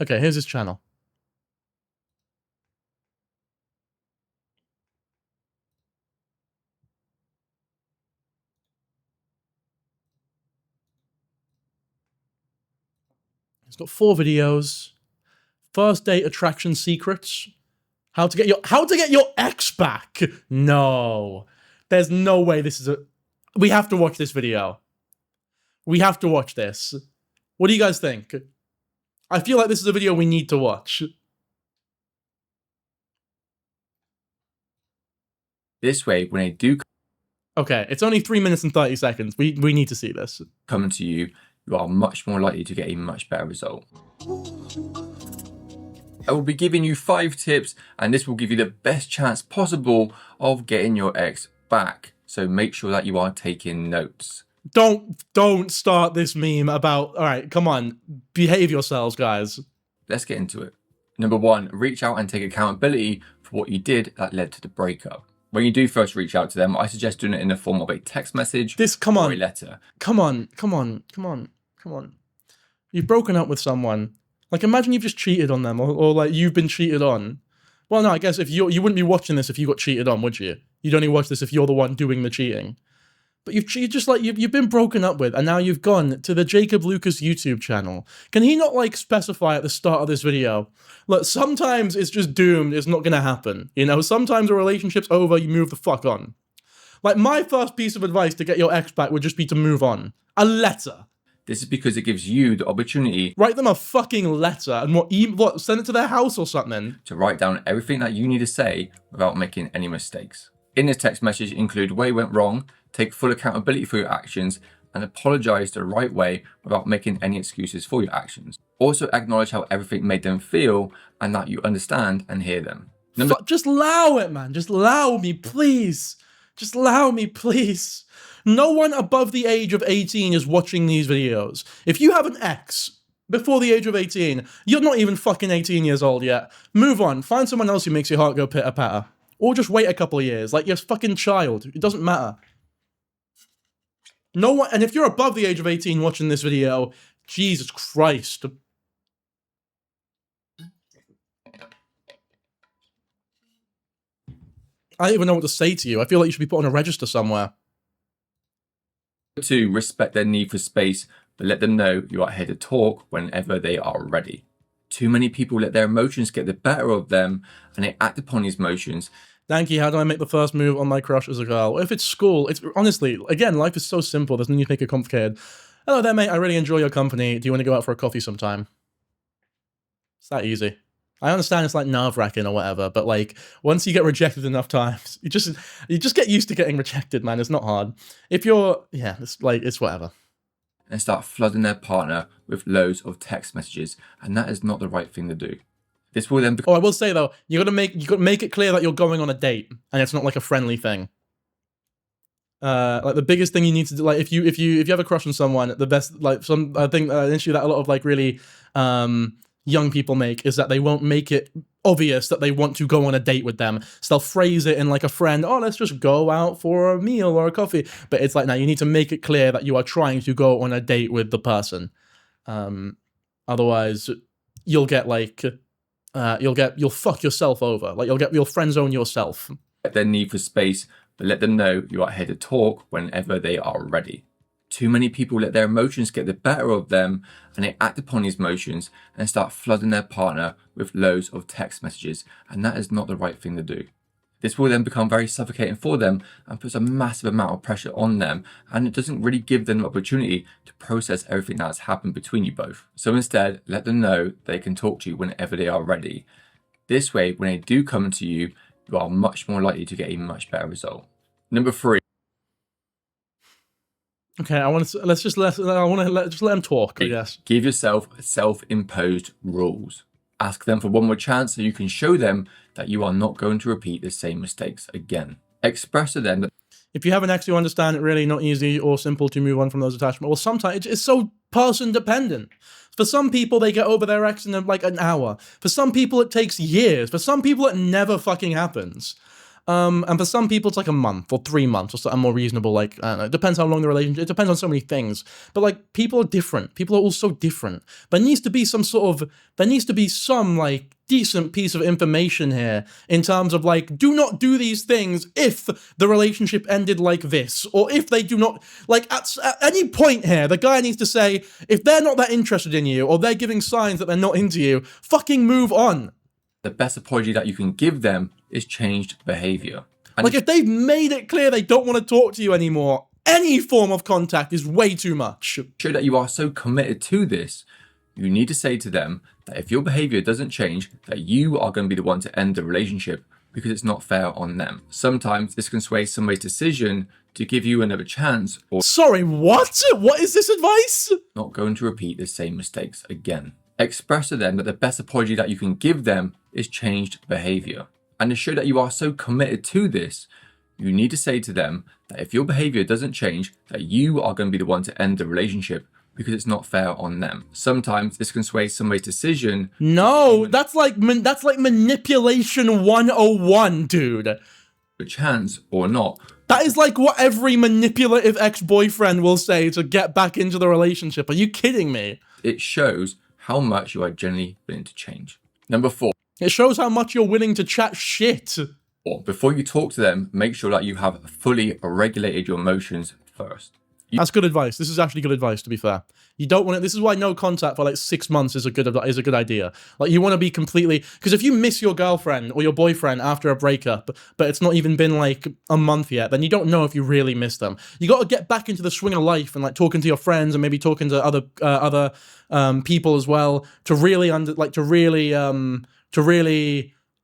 Okay, here's his channel. He's got 4 videos. First date attraction secrets. How to get your ex back. No. There's no way this is a... We have to watch this video. We have to watch this. What do you guys think? I feel like this is a video we need to watch. This way, when they do Okay, it's only 3 minutes and 30 seconds. We need to see this. come to you, you are much more likely to get a much better result. I will be giving you 5 tips, and this will give you the best chance possible of getting your ex back. So make sure that you are taking notes. Don't start this meme about... Alright, come on. Behave yourselves, guys. Let's get into it. Number 1, reach out and take accountability for what you did that led to the breakup. When you do first reach out to them, I suggest doing it in the form of a text message or a letter. Come on. You've broken up with someone. Like, imagine you've just cheated on them, or like, you've been cheated on. Well, no, I guess if you wouldn't be watching this if you got cheated on, would you? You'd only watch this if you're the one doing the cheating. But you've been broken up with, and now you've gone to the Jacob Lucas YouTube channel. Can he not, like, specify at the start of this video? Look, sometimes it's just doomed, it's not gonna happen. You know, sometimes a relationship's over, you move the fuck on. Like, my first piece of advice to get your ex back would just be to move on. A letter. This is because it gives you the opportunity... Write them a fucking letter, and what, send it to their house or something? ...to write down everything that you need to say without making any mistakes. In this text message, include where you went wrong, take full accountability for your actions, and apologize the right way without making any excuses for your actions. Also acknowledge how everything made them feel and that you understand and hear them. Just allow it, man. Just allow me, please. Just allow me, please. No one above the age of 18 is watching these videos. If you have an ex before the age of 18, you're not even fucking 18 years old yet. Move on. Find someone else who makes your heart go pitter-patter. Or just wait a couple of years, like you're a fucking child. It doesn't matter. No one, and if you're above the age of 18 watching this video, Jesus Christ. I don't even know what to say to you. I feel like you should be put on a register somewhere. 2, respect their need for space, but let them know you are here to talk whenever they are ready. Too many people let their emotions get the better of them, and they act upon these emotions. Danky, how do I make the first move on my crush as a girl? If it's school, it's honestly, again, life is so simple. There's no need to make it complicated. Hello there, mate. I really enjoy your company. Do you want to go out for a coffee sometime? It's that easy. I understand it's like nerve-wracking or whatever, but like, once you get rejected enough times, you just get used to getting rejected, man. It's not hard. If you're, yeah, it's like, it's whatever. And start flooding their partner with loads of text messages, and that is not the right thing to do. This will then... Oh, I will say though, you gotta make it clear that you're going on a date, and it's not like a friendly thing. Like the biggest thing you need to do, like if you have a crush on someone, the best I think an issue that a lot of like really young people make is that they won't make it obvious that they want to go on a date with them. So they'll phrase it in like a friend, oh, let's just go out for a meal or a coffee. But it's like, now you need to make it clear that you are trying to go on a date with the person. Otherwise you'll get like you'll fuck yourself over. Like you'll friend zone yourself. Their need for space, but let them know you are here to talk whenever they are ready. Too many people let their emotions get the better of them, and they act upon these emotions and start flooding their partner with loads of text messages, and that is not the right thing to do. This will then become very suffocating for them and puts a massive amount of pressure on them, and it doesn't really give them the opportunity to process everything that has happened between you both. So instead, let them know they can talk to you whenever they are ready. This way, when they do come to you, you are much more likely to get a much better result. Number 3. Okay, I want to let them talk, I guess. Give yourself self-imposed rules. Ask them for one more chance so you can show them that you are not going to repeat the same mistakes again. Express to them that if you have an ex, you understand it really not easy or simple to move on from those attachments. Well, sometimes it's so person dependent. For some people, they get over their ex in like an hour. For some people, it takes years. For some people, it never fucking happens. And for some people, it's like a month or 3 months or something more reasonable. Like, I don't know, it depends how long the relationship, it depends on so many things. But like, people are different. People are all so different. There needs to be some like decent piece of information here in terms of like, do not do these things if the relationship ended like this, or if they do not, like at any point here, the guy needs to say, if they're not that interested in you, or they're giving signs that they're not into you, fucking move on. the best apology that you can give them is changed behavior. And like if they've made it clear they don't want to talk to you anymore, any form of contact is way too much. Show that you are so committed to this, you need to say to them that if your behavior doesn't change, that you are going to be the one to end the relationship because it's not fair on them. Sometimes this can sway somebody's decision to give you another chance or Sorry, what? What is this advice? not going to repeat the same mistakes again. Express to them that the best apology that you can give them is changed behavior. And to show that you are so committed to this, you need to say to them that if your behavior doesn't change, that you are going to be the one to end the relationship because it's not fair on them. Sometimes this can sway somebody's decision. No, that's like manipulation 101, dude. A chance or not. That is like what every manipulative ex-boyfriend will say to get back into the relationship. Are you kidding me? It shows how much you are generally willing to change. Number 4. It shows how much you're willing to chat shit. Before you talk to them, make sure that you have fully regulated your emotions first. That's good advice. This is actually good advice, to be fair. You don't want it. This is why no contact for like 6 months is a good idea. Like you want to be completely, because if you miss your girlfriend or your boyfriend after a breakup, but it's not even been like a month yet, then you don't know if you really miss them. You got to get back into the swing of life and like talking to your friends and maybe talking to other people as well to really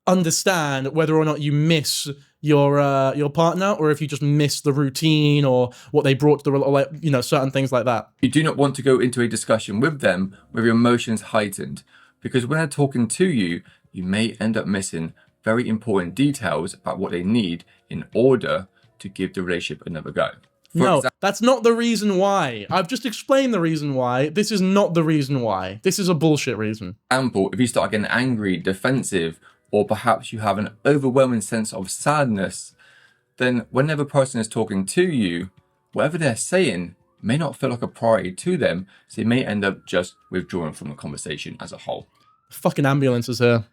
understand whether or not you miss your partner, or if you just miss the routine or what they brought to the, or like, you know, certain things like that. You do not want to go into a discussion with them with your emotions heightened, because when they're talking to you, you may end up missing very important details about what they need in order to give the relationship another go. No, that's not the reason why. I've just explained the reason why. This is not the reason why. This is a bullshit reason. Example, if you start getting angry, defensive, or perhaps you have an overwhelming sense of sadness, then whenever a person is talking to you, whatever they're saying may not feel like a priority to them, so they may end up just withdrawing from the conversation as a whole. Fucking ambulance is here.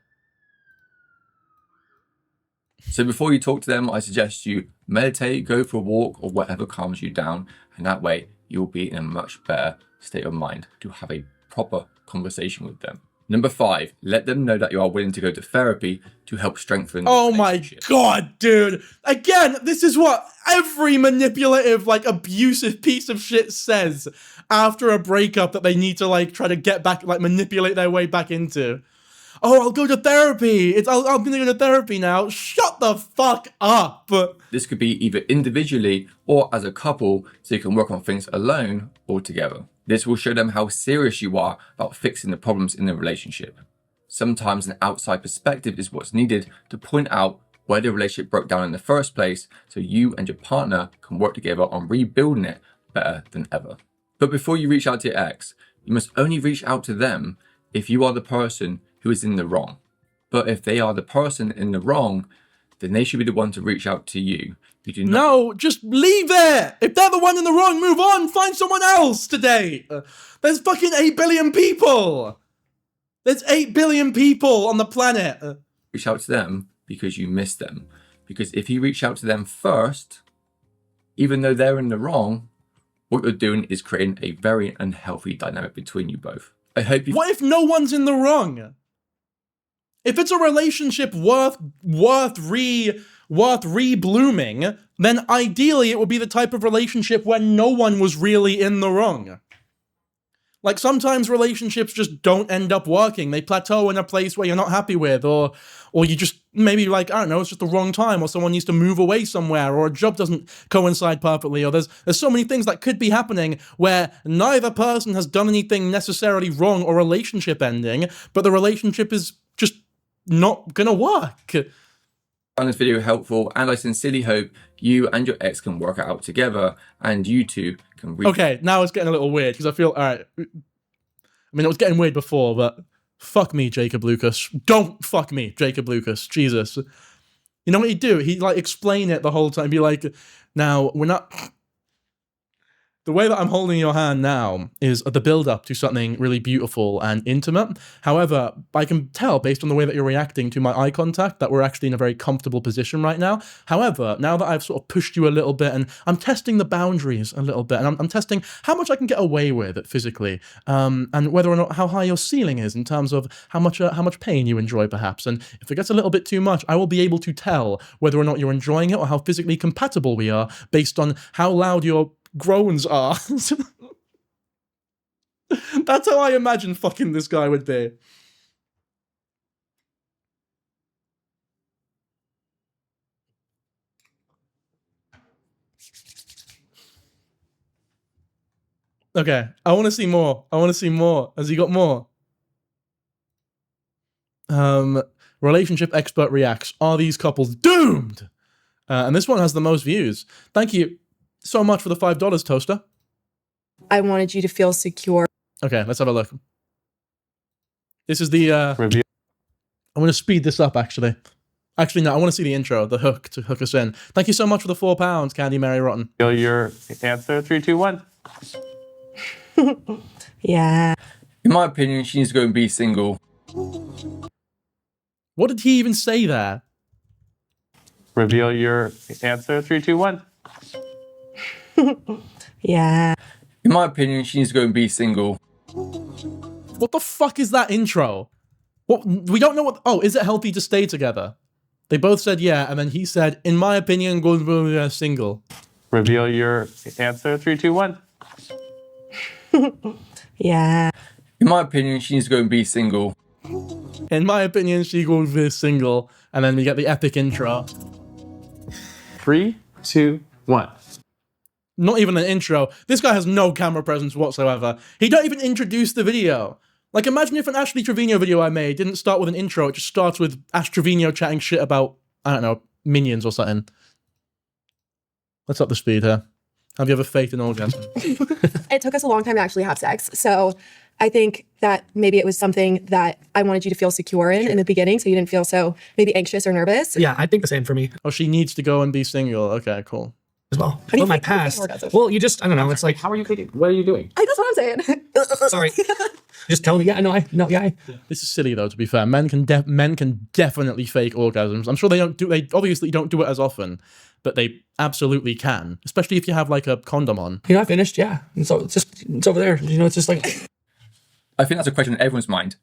So before you talk to them, I suggest you meditate, go for a walk, or whatever calms you down, and that way you'll be in a much better state of mind to have a proper conversation with them. Number 5, let them know that you are willing to go to therapy to help strengthen the relationship. Oh my god, dude. Again, this is what every manipulative, like, abusive piece of shit says after a breakup that they need to, like, try to get back, like, manipulate their way back into. Oh, I'll go to therapy. I'm gonna go to therapy now. Shut the fuck up. This could be either individually or as a couple, so you can work on things alone or together. This will show them how serious you are about fixing the problems in the relationship. Sometimes an outside perspective is what's needed to point out where the relationship broke down in the first place, so you and your partner can work together on rebuilding it better than ever. But before you reach out to your ex, you must only reach out to them if you are the person who is in the wrong. But if they are the person in the wrong, then they should be the one to reach out to you. You do not. No, just leave it. If they're the one in the wrong, move on. Find someone else to date. There's fucking 8 billion people. There's 8 billion people on the planet. Reach out to them because you miss them. Because if you reach out to them first, even though they're in the wrong, what you're doing is creating a very unhealthy dynamic between you both. I hope you. What if no one's in the wrong? If it's a relationship worth re-blooming, then ideally it would be the type of relationship where no one was really in the wrong. Like, sometimes relationships just don't end up working. They plateau in a place where you're not happy with, or you just, maybe like, I don't know, it's just the wrong time, or someone needs to move away somewhere, or a job doesn't coincide perfectly, or there's so many things that could be happening where neither person has done anything necessarily wrong or relationship ending, but the relationship is just not gonna work. I found this video helpful, and I sincerely hope you and your ex can work it out together, and you two can Okay, now it's getting a little weird, because I feel, alright, I mean, it was getting weird before, but fuck me, Jacob Lucas. Don't fuck me, Jacob Lucas. Jesus. You know what he'd do? He'd, like, explain it the whole time, be like, now, we're not... The way that I'm holding your hand now is the build-up to something really beautiful and intimate. However, I can tell, based on the way that you're reacting to my eye contact, that we're actually in a very comfortable position right now. However, now that I've sort of pushed you a little bit, and I'm testing the boundaries a little bit, and I'm testing how much I can get away with it physically, and whether or not how high your ceiling is in terms of how much pain you enjoy, perhaps. And if it gets a little bit too much, I will be able to tell whether or not you're enjoying it or how physically compatible we are based on how loud your groans are. That's how I imagine fucking this guy would be. Okay, I want to see more. I want to see more. Has he got more? Relationship expert reacts. Are these couples doomed? And this one has the most views. Thank you so much for the $5, Toaster. I wanted you to feel secure. Okay, let's have a look. This is the review. I'm going to speed this up, actually. Actually, no, I want to see the intro, the hook to hook us in. Thank you so much for the £4, Candy Mary Rotten. Your answer, 3, 2, 1. Yeah. In my opinion, she needs to go and be single. What did he even say there? Reveal your answer, 3, 2, 1. Yeah. In my opinion, she needs to go and be single. What the fuck is that intro? What? We don't know what... Oh, is it healthy to stay together? They both said yeah, and then he said, in my opinion, go single. Reveal your answer, 3, 2, 1. Yeah. In my opinion, she needs to go and be single. In my opinion, she goes with single, and then we get the epic intro. 3, 2, 1. Not even an intro. This guy has no camera presence whatsoever. He don't even introduce the video. Like, imagine if an Ashley Trevino video I made didn't start with an intro, it just starts with Ash Trevino chatting shit about, I don't know, Minions or something. Let's up the speed here. Have you ever faked an orgasm? It took us a long time to actually have sex, so I think that maybe it was something that I wanted you to feel secure in the beginning, so you didn't feel so maybe anxious or nervous. Yeah, I think the same for me Oh, she needs to go and be single. Okay, cool. as well. do you Well, my think you're past. faking orgasms? Well, you just, I don't know. It's like, How are you thinking? What are you doing? That's what I'm saying. sorry. Just tell me. Yeah, no, yeah. This is silly though, to be fair. Men can definitely fake orgasms. I'm sure they obviously don't do it as often, but they absolutely can. Especially if you have like a condom on. You know, I finished. Yeah. And so it's over there. You know, it's just like. I think that's a question in everyone's mind.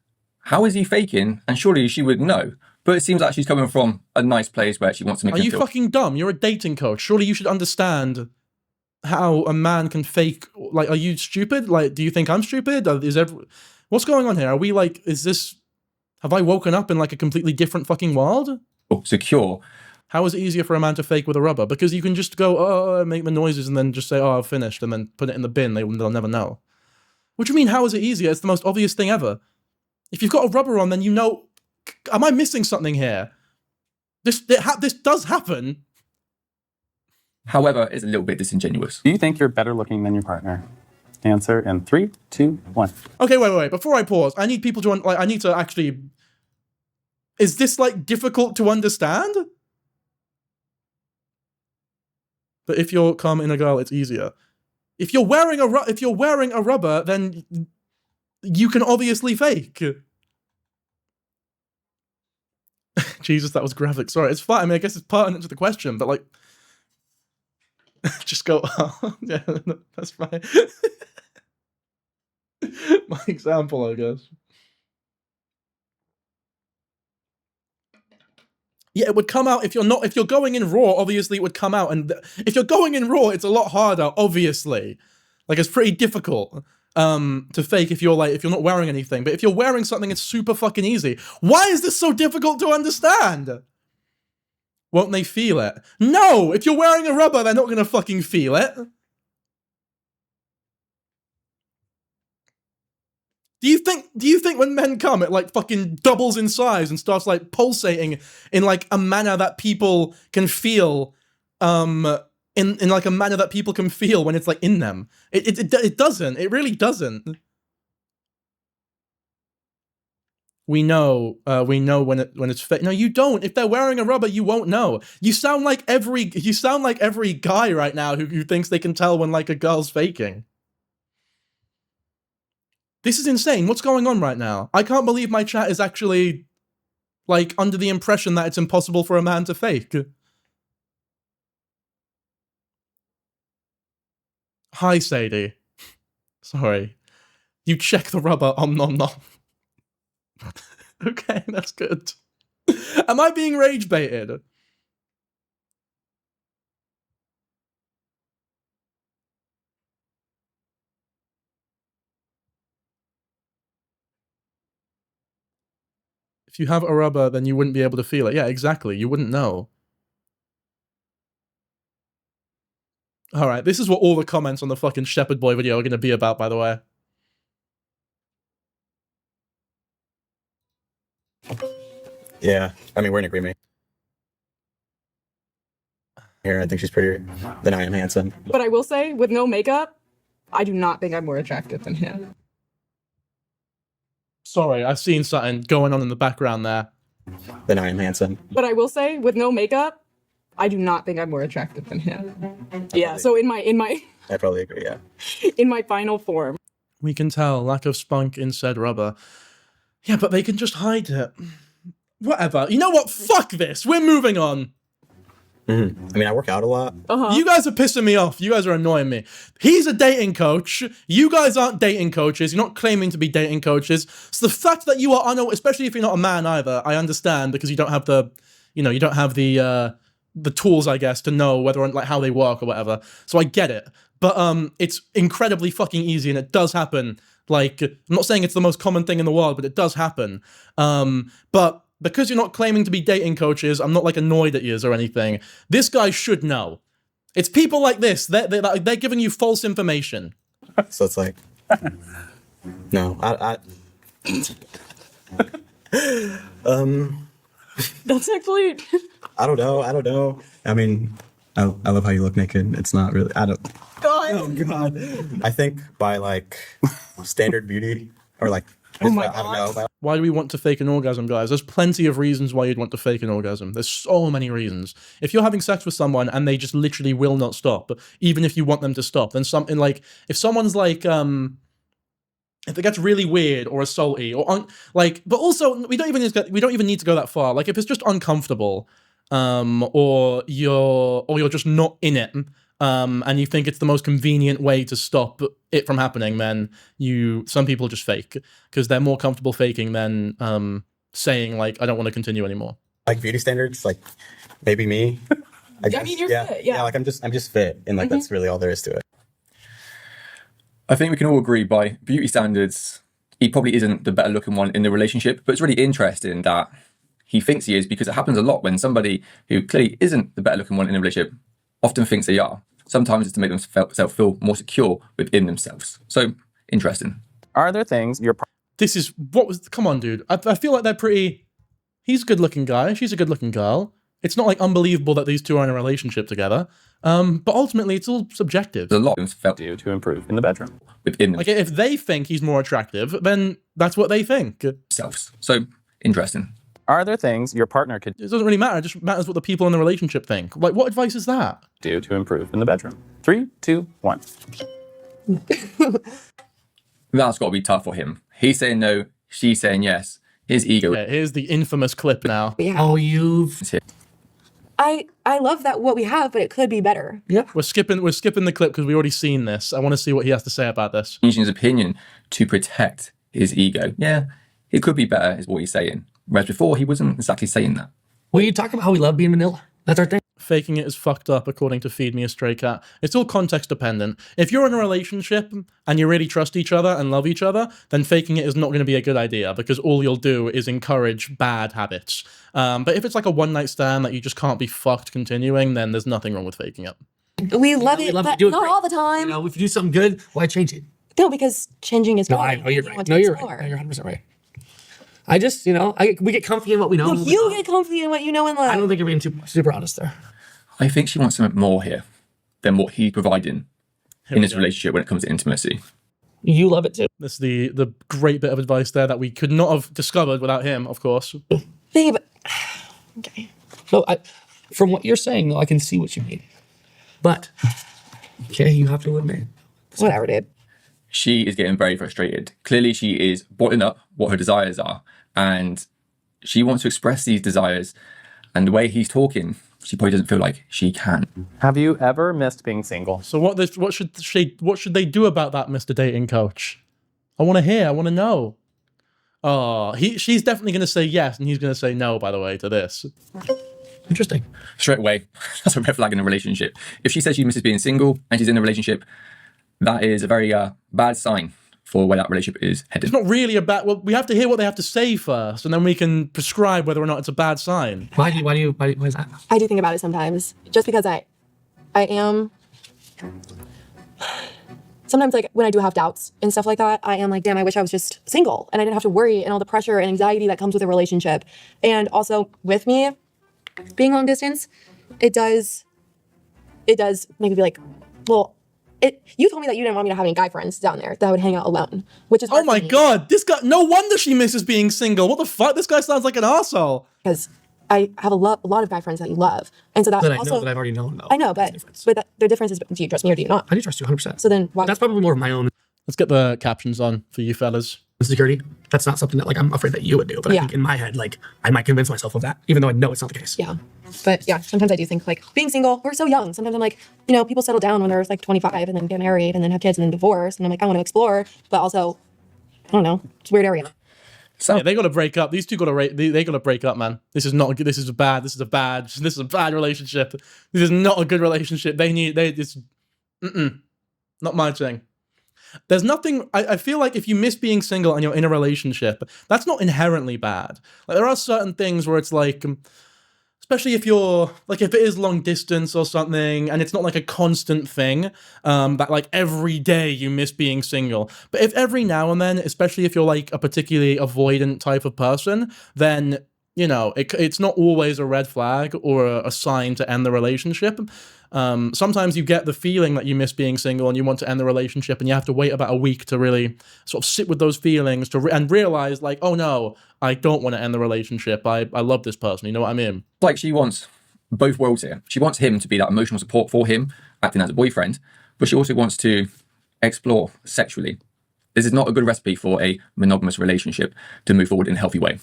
How is he faking? And surely she would know. But it seems like she's coming from a nice place where she wants to make Are him you feel... fucking dumb? You're a dating coach. Surely you should understand how a man can fake. Like, are you stupid? Like, do you think I'm stupid? What's going on here? Are we like, have I woken up in like a completely different fucking world? secure. How is it easier for a man to fake with a rubber? Because you can just go, oh, make the noises and then just say, oh, I've finished, and then put it in the bin. They'll never know. What do you mean, how is it easier? It's the most obvious thing ever. If you've got a rubber on, then you know... Am I missing something here? This does happen. However, it's a little bit disingenuous. Do you think you're better looking than your partner? Answer in 3, 2, 1. Okay, wait. Before I pause, I need people to I need to actually. Is this like difficult to understand? But if you're calm in a girl, it's easier. If you're wearing a rubber, then you can obviously fake. Jesus, that was graphic. Sorry, it's fine. I mean, I guess it's pertinent to the question, but like, just go. Oh, yeah, that's fine. My example, I guess. Yeah, it would come out if you're going in raw, obviously it would come out. And if you're going in raw, it's a lot harder, obviously. Like, it's pretty difficult to fake if you're not wearing anything. But if you're wearing something, it's super fucking easy. Why is this so difficult to understand? Won't they feel it? No! If you're wearing a rubber, they're not gonna fucking feel it. Do you think when men come, it like fucking doubles in size and starts like pulsating in like a manner that people can feel, in like a manner that people can feel when it's like in them? It doesn't. It really doesn't. We know when it's fake. No, you don't. If they're wearing a rubber, you won't know. You sound like every guy right now who thinks they can tell when like a girl's faking. This is insane. What's going on right now? I can't believe my chat is actually, like, under the impression that it's impossible for a man to fake. Hi, Sadie. Sorry. You check the rubber, nom nom. Okay, that's good. Am I being rage baited? If you have a rubber, then you wouldn't be able to feel it. Yeah, exactly. You wouldn't know. Alright, this is what all the comments on the fucking Shepherd Boy video are going to be about, by the way. Yeah, I mean, we're in agreement. Here, I think she's prettier than I am handsome. But I will say, with no makeup, I do not think I'm more attractive than him. Sorry, I've seen something going on in the background there. Then I am handsome. But I will say, with no makeup, I do not think I'm more attractive than him. Yeah, so in my I probably agree, yeah. in my final form. We can tell lack of spunk in said rubber. Yeah, but they can just hide it. Whatever. You know what? Fuck this. We're moving on. Mm-hmm. I mean, I work out a lot. You guys are pissing me off. You guys are annoying me. He's a dating coach. You guys aren't dating coaches. You're not claiming to be dating coaches. So the fact that you are especially if you're not a man either, I understand because you don't have the, you don't have the tools, I guess, to know whether like how they work or whatever. So I get it. But it's incredibly fucking easy and it does happen. Like, I'm not saying it's the most common thing in the world, but it does happen. But because you're not claiming to be dating coaches, I'm not like annoyed at you or anything. This guy should know. It's people like this. They're giving you false information. So it's like, no, That's actually. I don't know. I mean, I love how you look naked. It's not really. God. Oh God. I think by like standard beauty or like. Oh my God. Why do we want to fake an orgasm, guys? There's plenty of reasons why you'd want to fake an orgasm. There's so many reasons. If you're having sex with someone and they just literally will not stop, even if you want them to stop, then something like, if someone's like, if it gets really weird or assaulty or but also we don't even need to go that far. Like if it's just uncomfortable, or you're just not in it, and you think it's the most convenient way to stop it from happening, then some people just fake because they're more comfortable faking than saying like I don't want to continue anymore. Like beauty standards, like maybe me. I mean, you're fit. Yeah. Like I'm just fit, and like that's really all there is to it. I think we can all agree by beauty standards, he probably isn't the better looking one in the relationship, but it's really interesting that he thinks he is because it happens a lot when somebody who clearly isn't the better looking one in a relationship often thinks they are. Sometimes it's to make themselves feel more secure within themselves. So, interesting. Are there things This is, come on, dude. I feel like they're pretty, he's a good looking guy, she's a good looking girl. It's not like unbelievable that these two are in a relationship together. But ultimately, it's all subjective. A lot of them felt Do to improve in the bedroom. within Like if they think he's more attractive, then that's what they think. It themselves. So interesting. Are there things your partner could doesn't really matter. It just matters what the people in the relationship think. Like, what advice is that? do to improve in the bedroom? 3, 2, 1. That's got to be tough for him. He's saying no, she's saying yes. His ego. Yeah, here's the infamous clip now. Yeah. Oh, you've. I love that what we have, but it could be better. Yeah. We're skipping the clip because we already seen this. I want to see what he has to say about this. Changing his opinion to protect his ego. Yeah, it could be better, is what he's saying. Whereas before, he wasn't exactly saying that. Well, you talk about how we love being vanilla. That's our thing. Faking it is fucked up, according to Feed Me a Stray Cat. It's all context dependent. If you're in a relationship and you really trust each other and love each other, then faking it is not going to be a good idea because all you'll do is encourage bad habits. But if it's like a one-night stand that you just can't be fucked continuing, then there's nothing wrong with faking it. We love We it, love to but do it not great. all the time. You know, if you do something good, why change it? No, because changing is No, good. I know you're You right. want No, to you're explore. right. No, you're 100% right. I just, you know, we get comfy in what we know. No, you get comfy in what you know and love. I don't think you're being super honest there. I think she wants something more here than what he's providing Here in we this go. relationship when it comes to intimacy. You love it too. This is the great bit of advice there that we could not have discovered without him, of course. Babe. Okay. No, from what you're saying, though, I can see what you mean. But, okay, you have to admit. Whatever, dude. She is getting very frustrated. Clearly, she is bottling up what her desires are, and she wants to express these desires. And the way he's talking, she probably doesn't feel like she can. Have you ever missed being single? So what should they do about that, Mr. Dating Coach? I want to hear. I want to know. Oh, she's definitely going to say yes, and he's going to say no. By the way, to this. Interesting. Straight away, that's a red flag in a relationship. If she says she misses being single and she's in a relationship, that is a very bad sign for where that relationship is headed. It's not really a bad. Well, we have to hear what they have to say first, and then we can prescribe whether or not it's a bad sign. Why is that? I do think about it sometimes. Just because I am sometimes like when I do have doubts and stuff like that, I am like, damn, I wish I was just single and I didn't have to worry and all the pressure and anxiety that comes with a relationship. And also with me being long distance, it does make me be like, well, you told me that you didn't want me to have any guy friends down there that I would hang out alone, which is Oh my god, this guy! No wonder she misses being single. What the fuck? This guy sounds like an arsehole. Because I have a lot of guy friends that you love, and so that That I also know that I've already known. Though. I know, but their difference is, do you trust me or do you not? I do trust you 100%. So then why? That's probably more of my own Let's get the captions on for you fellas. insecurity. That's not something that like I'm afraid that you would do, but Yeah. I think in my head, like I might convince myself of that, even though I know it's not the case. Yeah. But yeah, sometimes I do think like being single, we're so young. Sometimes I'm like, you know, people settle down when they're like 25 and then get married and then have kids and then divorce. And I'm like, I want to explore, but also, I don't know, it's a weird area. So Yeah, they got to break up. These two got to they got to break up, man. This is not good. This is a bad relationship. This is not a good relationship. Not my thing. There's nothing. I feel like if you miss being single and you're in a relationship, that's not inherently bad. Like there are certain things where it's like, especially if you're like if it is long distance or something, and it's not like a constant thing, that like every day you miss being single. But if every now and then, especially if you're like a particularly avoidant type of person, then you know it's not always a red flag or a sign to end the relationship. Sometimes you get the feeling that you miss being single and you want to end the relationship, and you have to wait about a week to really sort of sit with those feelings and realize like, oh no, I don't want to end the relationship. I love this person. You know what I mean? like she wants both worlds here. She wants him to be that emotional support for him, acting as a boyfriend, but she also wants to explore sexually. This is not a good recipe for a monogamous relationship to move forward in a healthy way.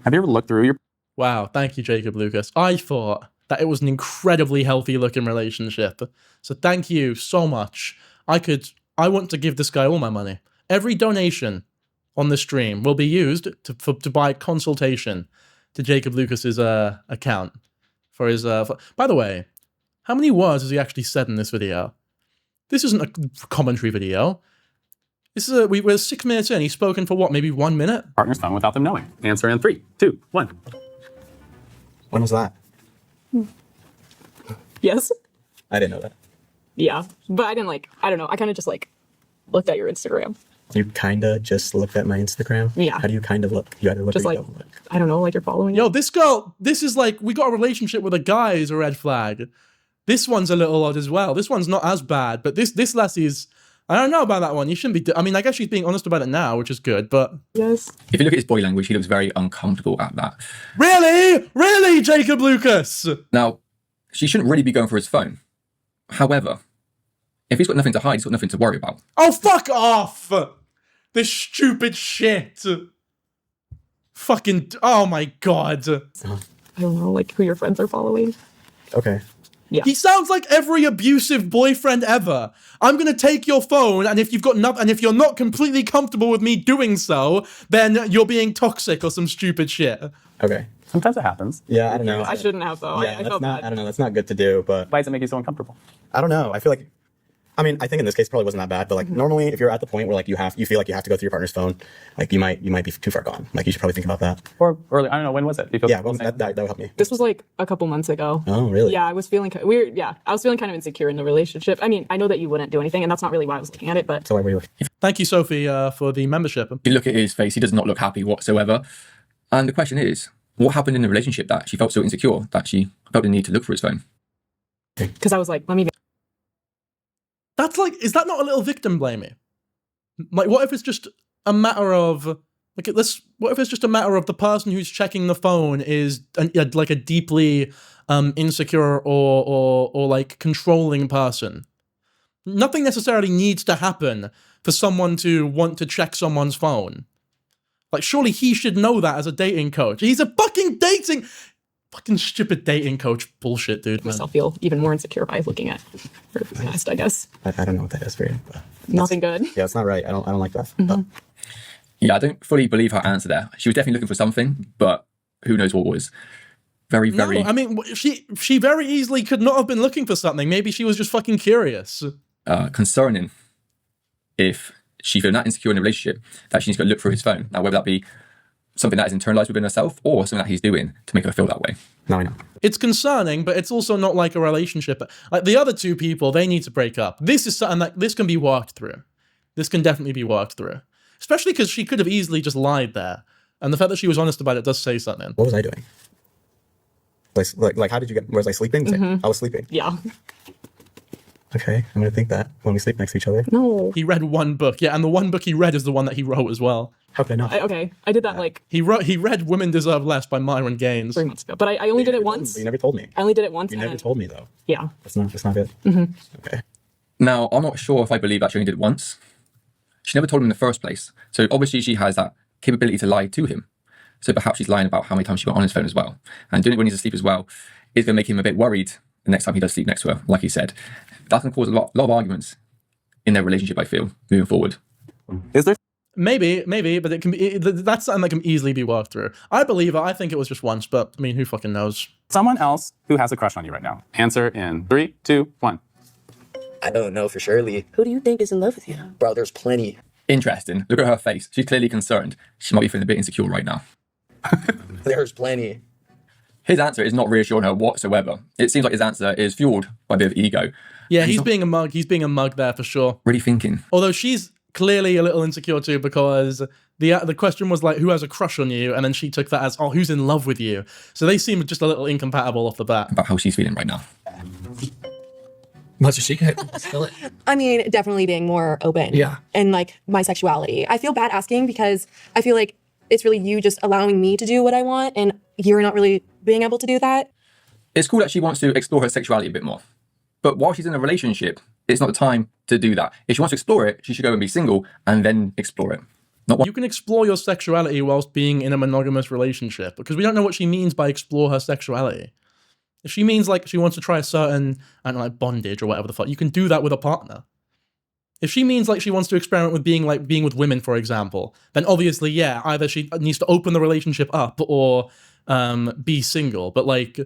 Have you ever looked through your Wow, thank you, Jacob Lucas. I thought that it was an incredibly healthy looking relationship. So thank you so much. I want to give this guy all my money. Every donation on the stream will be used to buy consultation to Jacob Lucas's account for his. By the way, how many words has he actually said in this video? This isn't a commentary video. This is we're 6 minutes in. He's spoken for what, maybe 1 minute? partner's phone without them knowing? Answer in 3, 2, 1. When was that? Yes. I didn't know that. Yeah. But I didn't I don't know. I kind of just looked at your Instagram You kind of just looked at my Instagram. Yeah. How do you kind of look? You either look Just or you like, don't look. I don't know, like you're following. Yo, this girl, this is like, we got a relationship with a guy is a red flag. This one's a little odd as well. This one's not as bad, but this lassie's, I don't know about that one. You shouldn't be, I mean, I guess she's being honest about it now, which is good, but. Yes. If you look at his body language, he looks very uncomfortable at that. Really? Really, Jacob Lucas? Now, she shouldn't really be going for his phone. However, if he's got nothing to hide, he's got nothing to worry about. Oh, fuck off! This stupid shit. Fucking, oh my god. I don't know, like who your friends are following. Okay. Yeah. He sounds like every abusive boyfriend ever. I'm gonna take your phone, and if you've got and if you're not completely comfortable with me doing so, then you're being toxic or some stupid shit. Okay. Sometimes it happens. Yeah, I don't know. I shouldn't have though. Yeah, I that's felt not. bad. I don't know. That's not good to do. But Why does it make you so uncomfortable? I don't know. I feel like. I mean, I think in this case it probably wasn't that bad. But like normally, if you're at the point where like you feel like you have to go through your partner's phone, like you might be too far gone. Like you should probably think about that. Or early, I don't know, when was it? Do you feel Yeah, well, that would help me. This was like a couple months ago. Oh, really? Yeah, I was feeling weird. Yeah, I was feeling kind of insecure in the relationship. I mean, I know that you wouldn't do anything, and that's not really why I was looking at it. But So why were you? Thank you, Sophie, for the membership. If you look at his face, he does not look happy whatsoever. And the question is, what happened in the relationship that she felt so insecure that she felt the need to look for his phone? because I was like, let me. That's like, is that not a little victim blaming? Like, what if it's just a matter of, like, what if it's just a matter of the person who's checking the phone is like a deeply insecure or like controlling person? Nothing necessarily needs to happen for someone to want to check someone's phone. Like, surely he should know that as a dating coach. He's a fucking stupid dating coach bullshit, dude. Man. Myself feel even more insecure by looking at her past, I guess. I don't know what that is for you. But Nothing good. yeah, it's not right. I don't like that. Mm-hmm. But Yeah, I don't fully believe her answer there. She was definitely looking for something, but who knows what was. Very. No, I mean, she very easily could not have been looking for something. Maybe she was just fucking curious. Concerning if she feels that insecure in a relationship that she needs to go look through his phone. Now, whether that be something that is internalized within herself or something that he's doing to make her feel that way. No, I know. It's concerning, but it's also not like a relationship. Like the other two people, they need to break up. This is something that this can be worked through. This can definitely be worked through. Especially because she could have easily just lied there. And the fact that she was honest about it does say something. What was I doing? Like how did you get? Was I sleeping? I was sleeping. Yeah. Okay, I'm gonna think that when we sleep next to each other. No. He read one book, yeah, and the one book he read is the one that he wrote as well. How could I not? Okay, I did that like He read Women Deserve Less by Myron Gaines. 3 months ago, but I only did it once. You never told me. I only did it once. You and never then- told me though. Yeah. That's not good. Okay. Now, I'm not sure if I believe that she only did it once. She never told him in the first place. So obviously she has that capability to lie to him. So perhaps she's lying about how many times she went on his phone as well. And doing it when he's asleep as well is going to make him a bit worried the next time he does sleep next to her, like he said. That's going to cause a lot of arguments in their relationship, I feel, moving forward. Is there? Maybe, but it can be. That's something that can easily be worked through. I believe it. I think it was just once, but I mean, who fucking knows? Someone else who has a crush on you right now. Answer in 3, 2, 1. I don't know for surely. Who do you think is in love with you? Bro, there's plenty. Interesting. Look at her face. She's clearly concerned. She might be feeling a bit insecure right now. There's plenty. His answer is not reassuring her whatsoever. It seems like his answer is fueled by a bit of ego. Yeah, he's being a mug. He's being a mug there for sure. Really thinking. Although she's clearly a little insecure too, because the question was like, who has a crush on you? And then she took that as, oh, who's in love with you? So they seem just a little incompatible off the bat. About how she's feeling right now. Much as she can feel it. I mean, definitely being more open. Yeah. And like my sexuality. I feel bad asking because I feel like it's really you just allowing me to do what I want and you're not really being able to do that. It's cool that she wants to explore her sexuality a bit more. But while she's in a relationship, it's not the time to do that. If she wants to explore it, she should go and be single and then explore it. You can explore your sexuality whilst being in a monogamous relationship, because we don't know what she means by explore her sexuality. If she means like she wants to try a certain, I don't know, like bondage or whatever the fuck, you can do that with a partner. If she means like she wants to experiment with being with women, for example, then obviously, yeah, either she needs to open the relationship up or be single. But like,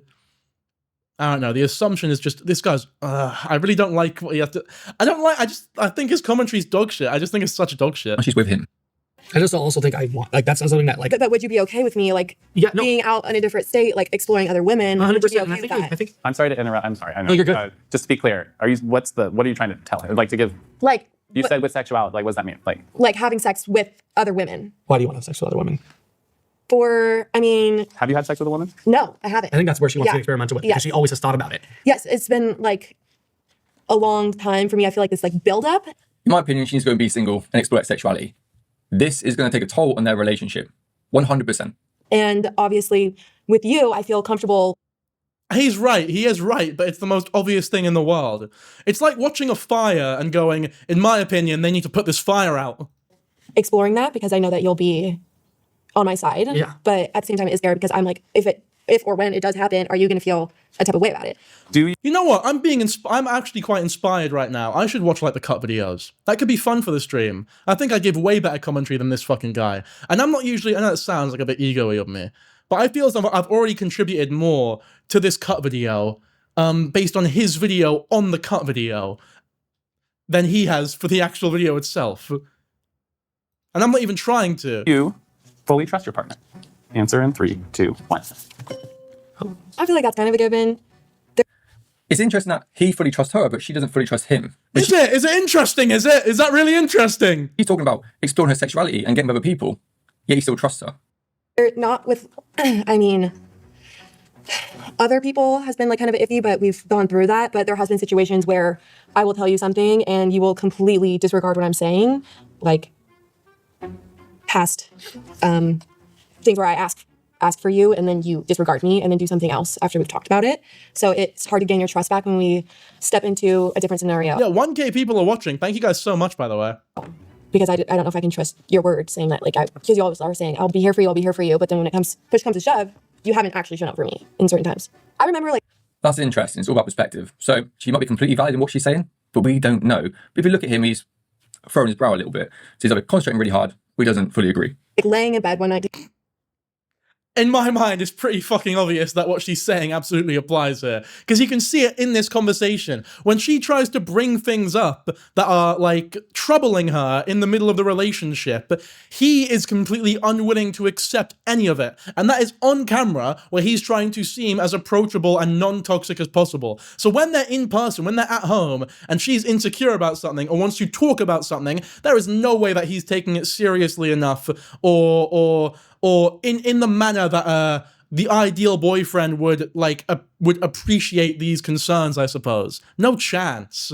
I don't know. The assumption is just this guy's. I really don't like what he has to. I think his commentary's dog shit. I just think it's such dog shit. And she's with him. I just also think I want, like, that's not something that, like, But would you be okay with me, like, being out in a different state, like, exploring other women? Would you be okay with that? I think. I'm sorry to interrupt. I'm sorry. I know. No, you're good. Just to be clear, what are you trying to tell her? Like to give. Like, You said with sexuality. Like, what does that mean? Like having sex with other women. Why do you want to have sex with other women? Have you had sex with a woman? No, I haven't. I think that's where she wants to be experimental with, because she always has thought about it. Yes, it's been like a long time for me. I feel like this like build up. In my opinion, she needs to go and be single and explore sexuality. This is going to take a toll on their relationship. 100%. And obviously with you, I feel comfortable. He's right. He is right, but it's the most obvious thing in the world. It's like watching a fire and going, in my opinion, they need to put this fire out. Exploring that because I know that you'll be on my side. Yeah. But at the same time, it's scared because I'm like, if or when it does happen, are you going to feel a type of way about it? You know what? I'm actually quite inspired right now. I should watch like the cut videos. That could be fun for the stream. I think I give way better commentary than this fucking guy. And I'm not usually, I know it sounds like a bit ego-y of me, but I feel as though I've already contributed more to this cut video based on his video on the cut video than he has for the actual video itself. And I'm not even trying to. You fully trust your partner. Answer in 3, 2, 1. I feel like that's kind of a given. It's interesting that he fully trusts her, but she doesn't fully trust him. Is it? Is it interesting? Is it? Is that really interesting? He's talking about exploring her sexuality and getting with other people, yet he still trusts her. Not with, I mean, other people has been like kind of iffy, but we've gone through that. But there has been situations where I will tell you something and you will completely disregard what I'm saying. Like past things where I ask for you and then you disregard me and then do something else after we've talked about it. So it's hard to gain your trust back when we step into a different scenario. Yeah, 1K people are watching. Thank you guys so much, by the way. Because I don't know if I can trust your word saying that, like, because you always are saying, I'll be here for you. But then when push comes to shove, you haven't actually shown up for me in certain times. I remember like. That's interesting. It's all about perspective. So she might be completely valid in what she's saying, but we don't know. But if you look at him, he's throwing his brow a little bit. So he's either concentrating really hard, or he doesn't fully agree. Like laying in bed one night. In my mind, it's pretty fucking obvious that what she's saying absolutely applies here. Because you can see it in this conversation. When she tries to bring things up that are, like, troubling her in the middle of the relationship, he is completely unwilling to accept any of it. And that is on camera, where he's trying to seem as approachable and non-toxic as possible. So when they're in person, when they're at home, and she's insecure about something, or wants to talk about something, there is no way that he's taking it seriously enough, or in the manner that the ideal boyfriend would would appreciate these concerns, I suppose. No chance.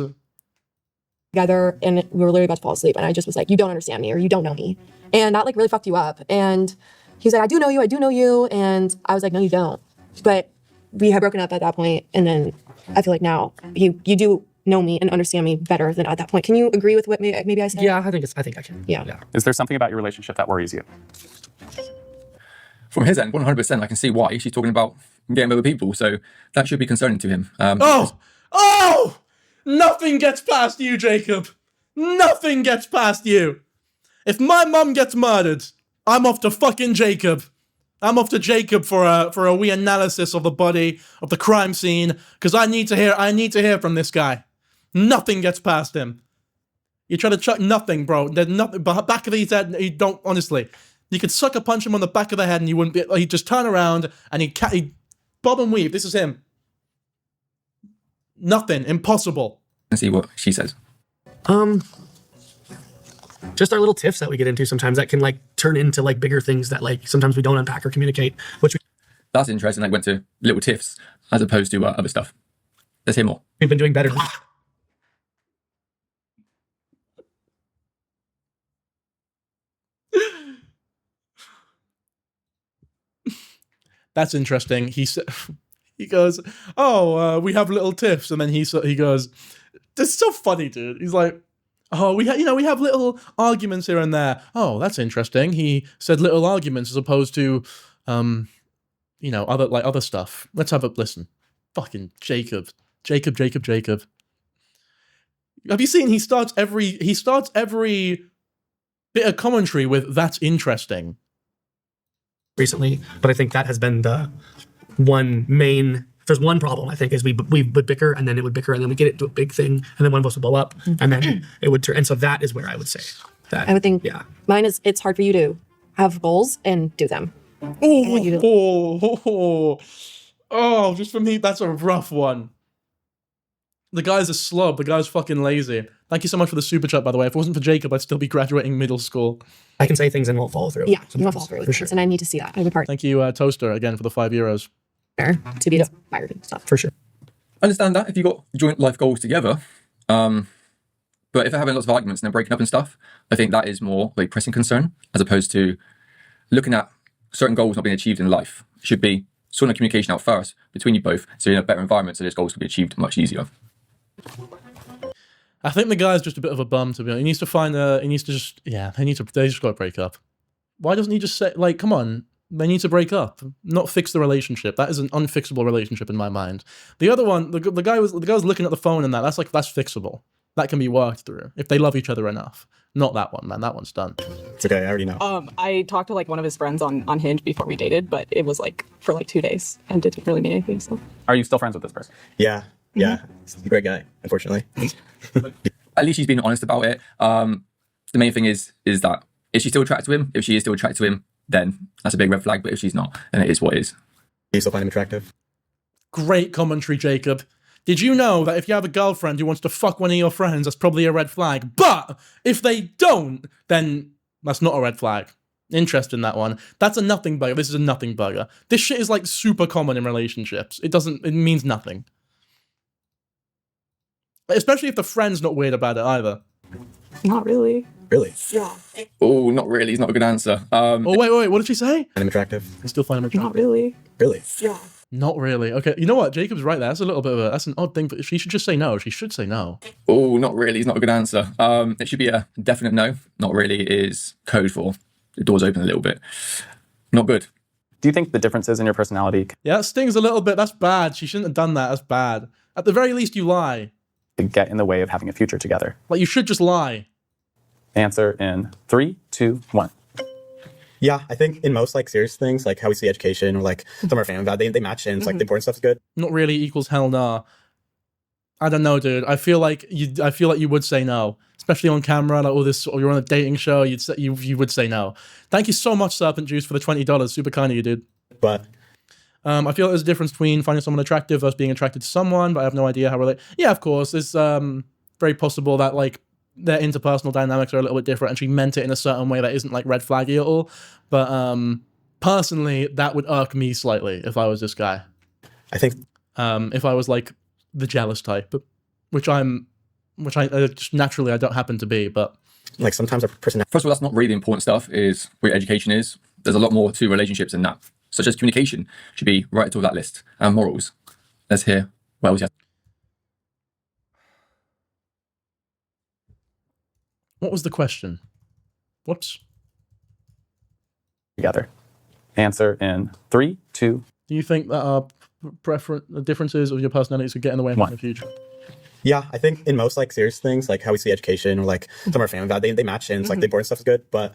Together, and we were literally about to fall asleep, and I just was like, you don't understand me, or you don't know me. And that like really fucked you up. And he was like, I do know you. And I was like, no, you don't. But we had broken up at that point, and then I feel like now you do know me and understand me better than at that point. Can you agree with what maybe I said? Yeah, I think I can. Yeah. Is there something about your relationship that worries you? From his end, 100%, I can see why. She's talking about getting with other people, so that should be concerning to him. Oh! Nothing gets past you, Jacob. Nothing gets past you. If my mum gets murdered, I'm off to fucking Jacob. I'm off to Jacob for a wee analysis of the body, of the crime scene, because I need to hear from this guy. Nothing gets past him. You try to chuck nothing, bro. There's nothing back of his head. You don't, honestly. You could sucker punch him on the back of the head and you wouldn't be. He'd just turn around and he'd bob and weave. This is him. Nothing. Impossible. Let's see what she says. Just our little tiffs that we get into sometimes that can like turn into like bigger things that like sometimes we don't unpack or communicate. That's interesting. I went to little tiffs as opposed to other stuff. Let's hear more. We've been doing better. That's interesting. He goes, oh, we have little tiffs, and then he goes, "It's so funny, dude." He's like, "Oh, we have little arguments here and there." Oh, that's interesting. He said little arguments as opposed to, other stuff. Let's have a listen. Fucking Jacob. Have you seen? He starts every bit of commentary with "That's interesting." Recently, but I think that has been the one main. If there's one problem, I think, is we would bicker, and then it would bicker, and then we get it into a big thing, and then one of us would blow up, and then it would turn. And so that is where I would say that. I would think. Yeah. Mine is. It's hard for you to have goals and do them. Just for me, that's a rough one. The guy's a slob. The guy's fucking lazy. Thank you so much for the super chat, by the way. If it wasn't for Jacob, I'd still be graduating middle school. I can say things and won't follow through. Yeah, you won't follow through with things, and I need to see that. I'm a part Thank you, Toaster, again for the €5. to be inspired and stuff. For sure. I understand that if you've got joint life goals together. But if they're having lots of arguments and they're breaking up and stuff, I think that is more of a pressing concern as opposed to looking at certain goals not being achieved in life. It should be sorting the communication out first between you both so you're in a better environment so those goals can be achieved much easier. I think the guy's just a bit of a bum, to be honest. He needs to find a... He needs to just... Yeah, they just got to break up. Why doesn't he just say... Like, come on. They need to break up, not fix the relationship. That is an unfixable relationship in my mind. The other one, the guy was looking at the phone and that's fixable. That can be worked through if they love each other enough. Not that one, man. That one's done. It's okay. I already know. I talked to like one of his friends on Hinge before we dated, but it was like for like 2 days and didn't really mean anything. So, Are you still friends with this person? Yeah. He's a great guy, unfortunately. At least she's been honest about it. The main thing is that is she still attracted to him? If she is still attracted to him, then that's a big red flag. But if she's not, then it is what it is. Do you still find him attractive? Great commentary, Jacob. Did you know that if you have a girlfriend who wants to fuck one of your friends, that's probably a red flag? But if they don't, then that's not a red flag. Interesting, that one. That's a nothing burger. This is a nothing burger. This shit is like super common in relationships. It means nothing. Especially if the friend's not weird about it either. not really. Really? Yeah. Oh, not really. It's not a good answer. Oh, wait. What did she say? Find him attractive. I still find him attractive. Not really. Really? Yeah. Not really. Okay, you know what? Jacob's right there. That's a little bit of a... That's an odd thing, but she should just say no. She should say no. Oh, not really. It's not a good answer. It should be a definite no. Not really is code for the door's open a little bit. Not good. Do you think the differences in your personality Yeah, that stings a little bit. That's bad. She shouldn't have done that. That's bad. At the very least, you lie. could get in the way of having a future together? Like, you should just lie. Answer in 3, 2, 1. Yeah, I think in most like serious things, like how we see education or like some of our family values, they match in. It's like the important stuff's good. Not really equals hell nah. I don't know, dude. I feel like you would say no, especially on camera. Like all this, or you're on a dating show. You would say no. Thank you so much, Serpent Juice, for the $20. Super kind of you, dude. But I feel like there's a difference between finding someone attractive versus being attracted to someone, but I have no idea how relate. Yeah, of course. It's very possible that like their interpersonal dynamics are a little bit different, and she meant it in a certain way that isn't like red flaggy at all. But personally, that would irk me slightly if I was this guy. I think if I was like the jealous type, which I just naturally I don't happen to be, but like sometimes our personality. First of all, that's not really the important stuff. Is what your education is. There's a lot more to relationships than that, such as communication should be right at the top of that list, and morals. Let's hear what else you have. What was the question? Whoops. Together. Answer in 3, 2. Do you think that the differences of your personalities could get in the way of the future? Yeah, I think in most like serious things, like how we see education or like some of our family values, they match in. It's like the important stuff is good, but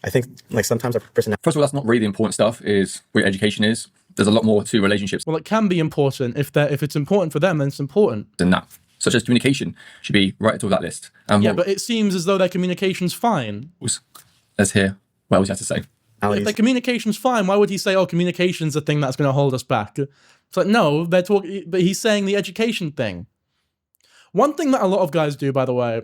I think like sometimes our personality. First of all, that's not really the important stuff. Is what your education is. There's a lot more to relationships. Well, it can be important if it's important for them, then it's important. Than that, such as communication should be right at the top of that list. Yeah, but it seems as though their communication's fine. Let's hear what else you have to say. If their communication's fine, why would he say, "Oh, communication's the thing that's going to hold us back"? It's like, no, they're talking, but he's saying the education thing. One thing that a lot of guys do, by the way,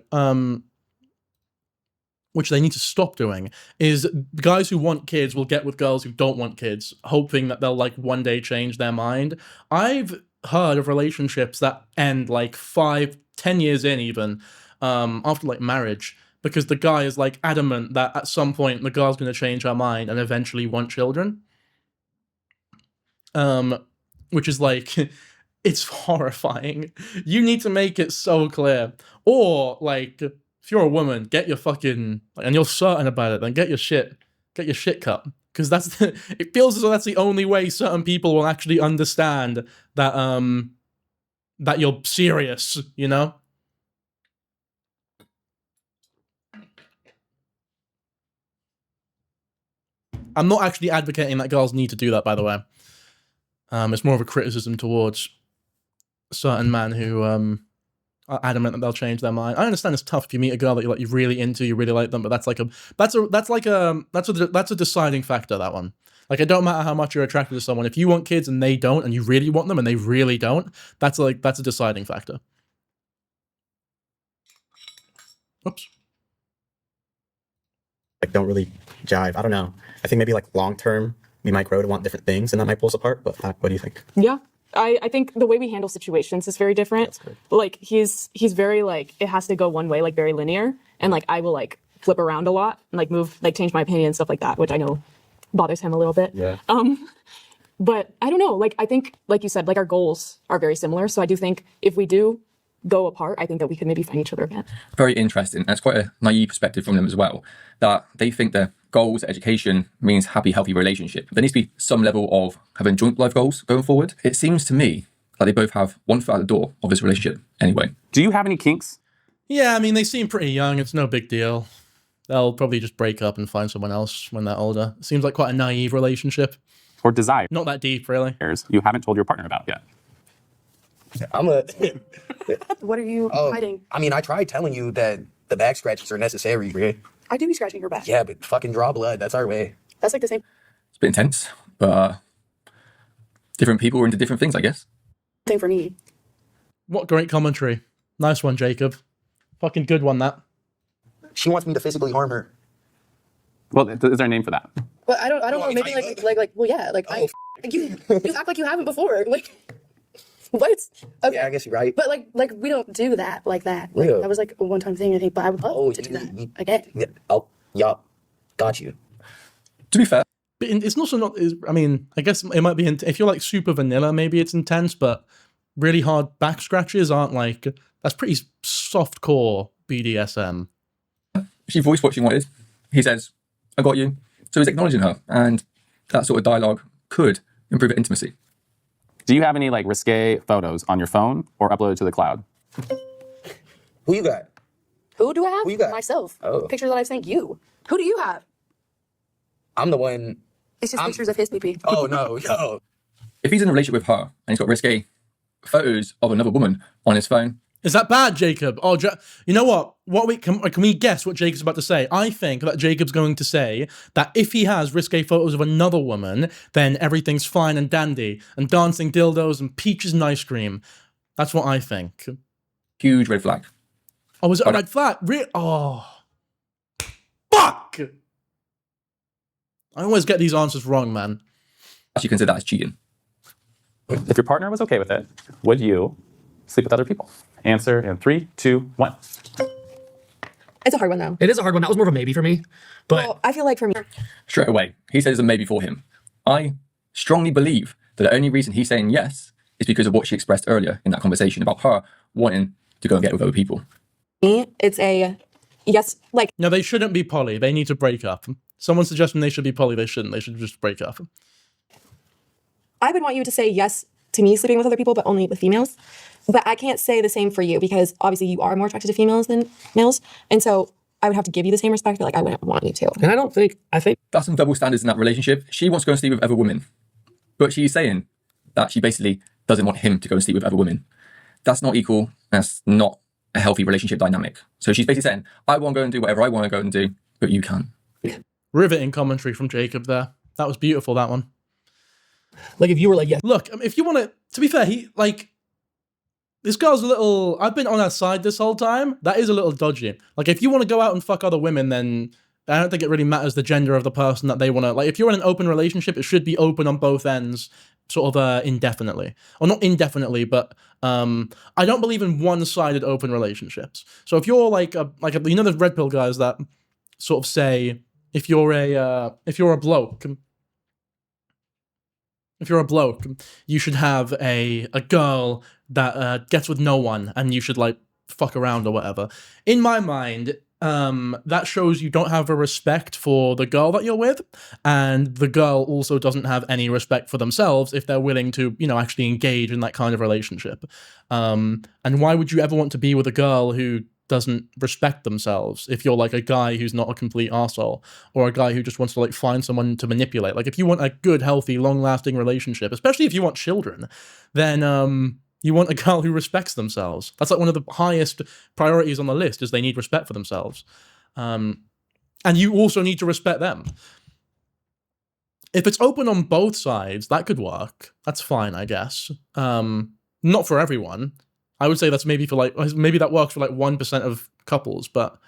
which they need to stop doing, is guys who want kids will get with girls who don't want kids, hoping that they'll like one day change their mind. I've heard of relationships that end like 5-10 years in even, after like marriage, because the guy is like adamant that at some point the girl's going to change her mind and eventually want children. Which is like, it's horrifying. You need to make it so clear. Or like, if you're a woman, get your fucking, and you're certain about it, then get your shit cut. Because it feels as though that's the only way certain people will actually understand that that you're serious, you know? I'm not actually advocating that girls need to do that, by the way. It's more of a criticism towards certain men who are adamant that they'll change their mind. I understand it's tough if you meet a girl that you're really into, you really like them, but that's a deciding factor, that one. Like, it don't matter how much you're attracted to someone. If you want kids and they don't, and you really want them and they really don't, that's a deciding factor. Oops. Like don't really jive. I don't know. I think maybe like long term we might grow to want different things, and that might pull us apart. But what do you think? Yeah. I think the way we handle situations is very different. Like he's very like it has to go one way, like very linear, and like I will like flip around a lot and like move, like change my opinion and stuff like that, which I know bothers him a little bit. Yeah. But I don't know. Like I think, like you said, like our goals are very similar. So I do think if we do go apart, I think that we could maybe find each other again. Very interesting. That's quite a naive perspective from them as well, that they think their goals, education means happy, healthy relationship. There needs to be some level of having joint life goals going forward. It seems to me like they both have one foot out the door of this relationship anyway. Do you have any kinks? Yeah, I mean, they seem pretty young. It's no big deal. They'll probably just break up and find someone else when they're older. It seems like quite a naive relationship. Or desire? Not that deep, really. You haven't told your partner about yet. What are you hiding? I mean, I tried telling you that the back scratches are necessary, Bria. I do be scratching your back. Yeah, but fucking draw blood. That's our way. That's like the same It's a bit intense, but different people are into different things, I guess. thing for me. What great commentary. Nice one, Jacob. Fucking good one, that. She wants me to physically harm her. Well, is there a name for that? But I don't know. Maybe like well, yeah. Like you act like you haven't before. Like what? Okay. Yeah, I guess you're right. But like we don't do that like that. Like, Yeah. that was like a one-time thing, I think. But I would love to do that again. Yeah. Oh, yup. Got you. To be fair, But it's also not. I mean, I guess it might be if you're like super vanilla, maybe it's intense. But really hard back scratches aren't like that's pretty soft core BDSM. she voiced what she wanted. He says, I got you. So he's acknowledging her, and that sort of dialogue could improve intimacy. Do you have any like risque photos on your phone or uploaded to the cloud? Who you got? Who do I have? Who you got? Myself. Oh. Pictures that I've sent you. Who do you have? I'm the one. It's just pictures of his PP. Oh, no. If he's in a relationship with her and he's got risque photos of another woman on his phone, Is that bad, Jacob? Oh, you know what? Can we guess what Jacob's about to say? I think that Jacob's going to say that if he has risque photos of another woman, then everything's fine and dandy, and dancing dildos and peaches and ice cream. That's what I think. huge red flag. Oh, was it a red flag? Oh. Fuck! I always get these answers wrong, man. You consider that as cheating. If your partner was okay with it, would you sleep with other people? Answer in 3, 2, 1. It's a hard one though. It is a hard one. That was more of a maybe for me. But Well, I feel like for me, Straight away, he says a maybe for him. I strongly believe that the only reason he's saying yes is because of what she expressed earlier in that conversation about her wanting to go and get with other people. it's a yes. Like No, they shouldn't be poly. They need to break up. Someone's suggesting they should be poly. They shouldn't. They should just break up. I would want you to say yes to me sleeping with other people, but only with females. But I can't say the same for you because obviously you are more attracted to females than males, and so I would have to give you the same respect, but like I wouldn't want you to. And I think That's some double standards in that relationship. She wants to go and sleep with other women, but she's saying that she basically doesn't want him to go and sleep with other women. That's not equal. That's not a healthy relationship dynamic. So she's basically saying, I want to go and do whatever I want to go and do, but you can't. Riveting commentary from Jacob there. That was beautiful, that one. like if you were like, yeah, Look, if you want to be fair, this girl's a little, I've been on her side this whole time. That is a little dodgy. Like, if you want to go out and fuck other women, then I don't think it really matters the gender of the person that they want to, like, if you're in an open relationship, it should be open on both ends, sort of indefinitely. Or not indefinitely, but I don't believe in one-sided open relationships. So if you're like you know the red pill guys that sort of say, if you're a bloke, you should have a girl that gets with no one and you should like fuck around or whatever. In my mind, that shows you don't have a respect for the girl that you're with, and the girl also doesn't have any respect for themselves if they're willing to, actually engage in that kind of relationship. And why would you ever want to be with a girl who doesn't respect themselves if you're like a guy who's not a complete arsehole, or a guy who just wants to like find someone to manipulate? Like if you want a good, healthy, long-lasting relationship, especially if you want children, then you want a girl who respects themselves. That's like one of the highest priorities on the list, is they need respect for themselves. And you also need to respect them. If it's open on both sides, that could work. That's fine, I guess. Not for everyone. I would say that's maybe that works for like 1% of couples, but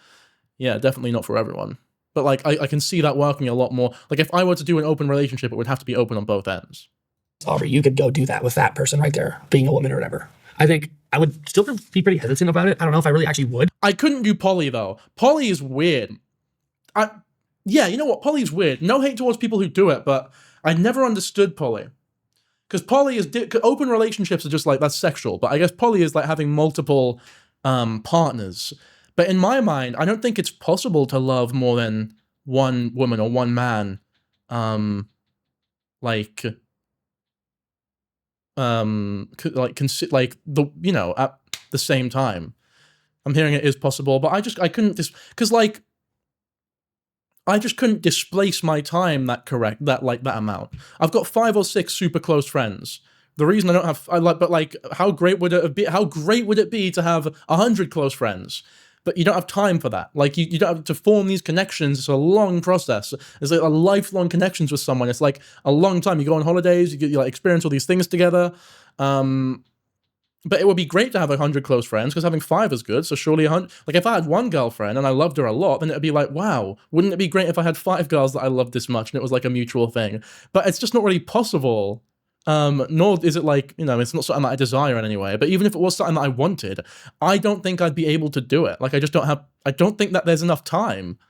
Yeah, definitely not for everyone. But like, I can see that working a lot more. Like, if I were to do an open relationship, it would have to be open on both ends. Aubrey, you could go do that with that person right there, being a woman or whatever. I think I would still be pretty hesitant about it. I don't know if I really actually would. I couldn't do poly though. Poly is weird. Yeah, you know what? Poly is weird. No hate towards people who do it, but I never understood poly. Because poly is open relationships are just like, that's sexual, but I guess poly is like having multiple partners. But in my mind, I don't think it's possible to love more than one woman or one man. Like the, you know, at the same time. I'm hearing it is possible, but I couldn't because like I just couldn't displace my time that amount. I've got 5 or 6 super close friends. The reason I don't have but how great would it be to have 100 close friends? But you don't have time for that. Like you don't have to form these connections. It's a long process. It's like a lifelong connections with someone. It's like a long time. You go on holidays, you like experience all these things together. But it would be great to have 100 close friends because having 5 is good. So surely 100. Like if I had one girlfriend and I loved her a lot, then it'd be like, wow, wouldn't it be great if I had 5 girls that I loved this much and it was like a mutual thing? But it's just not really possible. Nor is it like, you know, it's not something that I desire in any way. But even if it was something that I wanted, I don't think I'd be able to do it. Like I don't think that there's enough time.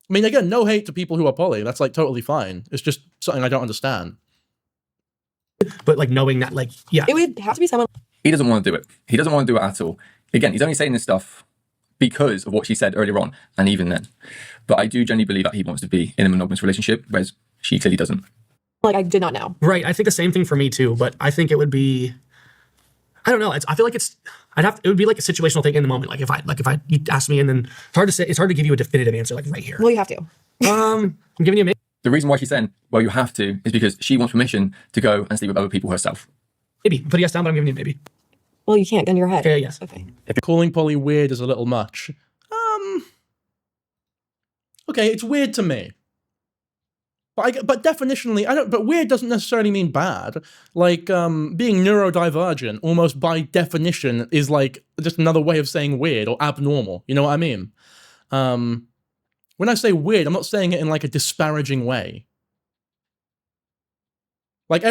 I mean, again, no hate to people who are poly. That's like totally fine. It's just something I don't understand. But like knowing that, like, yeah. It would have to be someone. He doesn't want to do it. He doesn't want to do it at all. Again, he's only saying this stuff because of what she said earlier on, and even then. But I do genuinely believe that he wants to be in a monogamous relationship, whereas she clearly doesn't. Like, I did not know. Right. I think the same thing for me too, but I think it would be, I don't know. I feel like it would be like a situational thing in the moment. Like if you ask me and then it's hard to say, it's hard to give you a definitive answer like right here. Well, you have to. I'm giving you a maybe. The reason why she's saying, well, you have to, is because she wants permission to go and sleep with other people herself. Maybe. Put a yes down, but I'm giving you a maybe. Well, you can't gun your head. Okay, yes. Okay. If calling poly weird is a little much. Okay, it's weird to me. But definitionally, but weird doesn't necessarily mean bad. Like, being neurodivergent, almost by definition, is like just another way of saying weird or abnormal. You know what I mean? When I say weird, I'm not saying it in like a disparaging way. Like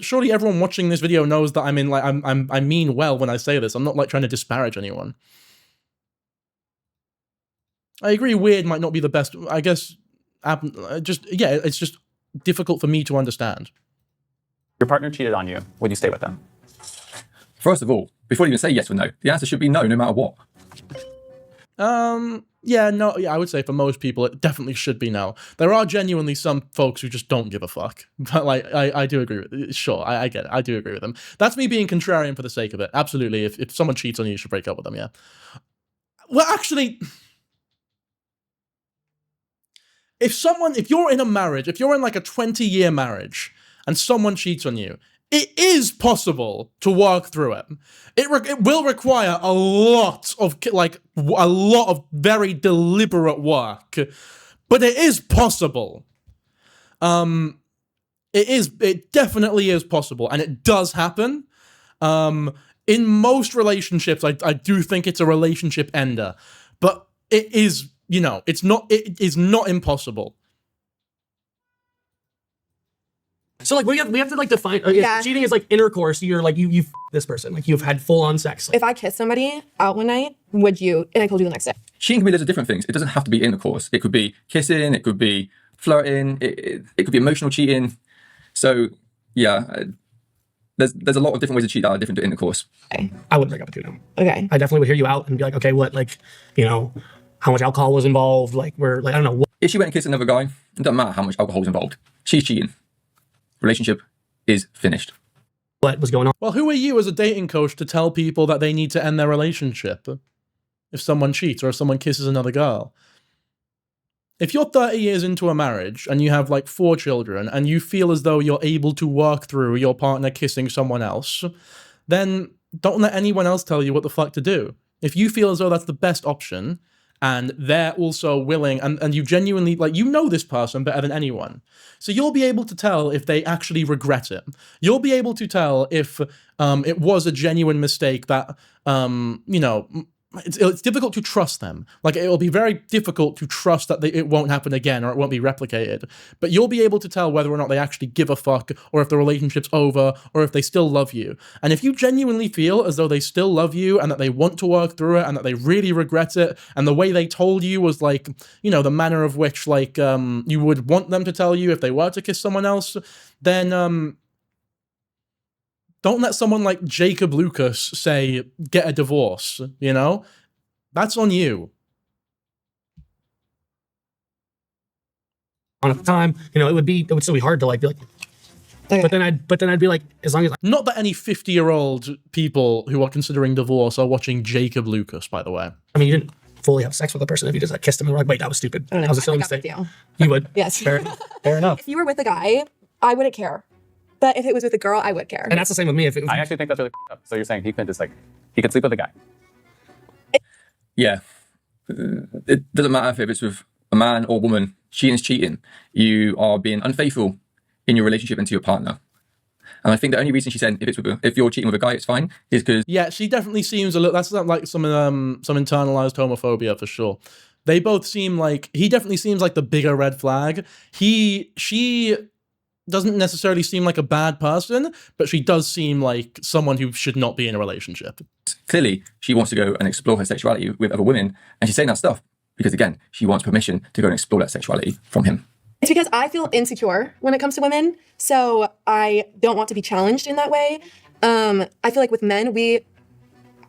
surely everyone watching this video knows that I mean well when I say this. I'm not like trying to disparage anyone. I agree weird might not be the best, I guess, it's just difficult for me to understand. Your partner cheated on you. Would you stay with them? First of all, before you even say yes or no, the answer should be no matter what. I would say for most people, it definitely should be no. There are genuinely some folks who just don't give a fuck. But like, I do agree with it. Sure, I get it. I do agree with them. That's me being contrarian for the sake of it. Absolutely. If someone cheats on you, you should break up with them, yeah. Well, actually, if you're in a marriage, if you're in like a 20-year marriage and someone cheats on you, it is possible to work through it. It will require a lot of very deliberate work, but it is possible. It definitely is possible, and it does happen. In most relationships, I do think it's a relationship ender, but it is, it is not impossible. So like we have to like define cheating is like intercourse. You're like you f this person, like you've had full on sex. If I kiss somebody out one night, would you? And I told you the next day. Cheating can be loads of different things. It doesn't have to be intercourse. It could be kissing. It could be flirting. It could be emotional cheating. So yeah, there's a lot of different ways to cheat that are different to intercourse. Okay. I wouldn't break up with you now. Okay. I definitely would hear you out and be like, okay, what, like, how much alcohol was involved? Like, I don't know. If she went and kissed another guy, it doesn't matter how much alcohol was involved. She's cheating. Relationship is finished. What was going on? Well, who are you as a dating coach to tell people that they need to end their relationship if someone cheats or if someone kisses another girl? If you're 30 years into a marriage and you have like 4 children and you feel as though you're able to work through your partner kissing someone else, then don't let anyone else tell you what the fuck to do. If you feel as though that's the best option, and they're also willing, and you genuinely, like, this person better than anyone. So you'll be able to tell if they actually regret it. You'll be able to tell if it was a genuine mistake that, it's difficult to trust them. Like, it'll be very difficult to trust that it won't happen again or it won't be replicated. But you'll be able to tell whether or not they actually give a fuck, or if the relationship's over, or if they still love you. And if you genuinely feel as though they still love you and that they want to work through it and that they really regret it, and the way they told you was like, you know, the manner of which like you would want them to tell you if they were to kiss someone else, then don't let someone like Jacob Lucas say, get a divorce, you know? That's on you. On the time, you know, it would still be hard to like be like, but then I'd be like, as long as Not that any 50-year-old people who are considering divorce are watching Jacob Lucas, by the way. I mean, you didn't fully have sex with a person if you just like kissed them and were like, wait, that was stupid. I don't know. That was a I silly got with mistake. you. You would. Yes. Fair enough. If you were with a guy, I wouldn't care. But if it was with a girl, I would care. And that's the same with me. If it was, I actually think that's really up. So you're saying he could sleep with a guy. Yeah. It doesn't matter if it's with a man or woman. Cheating is cheating. You are being unfaithful in your relationship and to your partner. And I think the only reason she said if you're cheating with a guy, it's fine, is because Yeah, she definitely seems a little. That's like some internalized homophobia for sure. They both seem like he definitely seems like the bigger red flag. She doesn't necessarily seem like a bad person, but she does seem like someone who should not be in a relationship. clearly she wants to go and explore her sexuality with other women, and she's saying that stuff because, again, she wants permission to go and explore that sexuality from him. It's because I feel insecure when it comes to women, so I don't want to be challenged in that way. I feel like with men,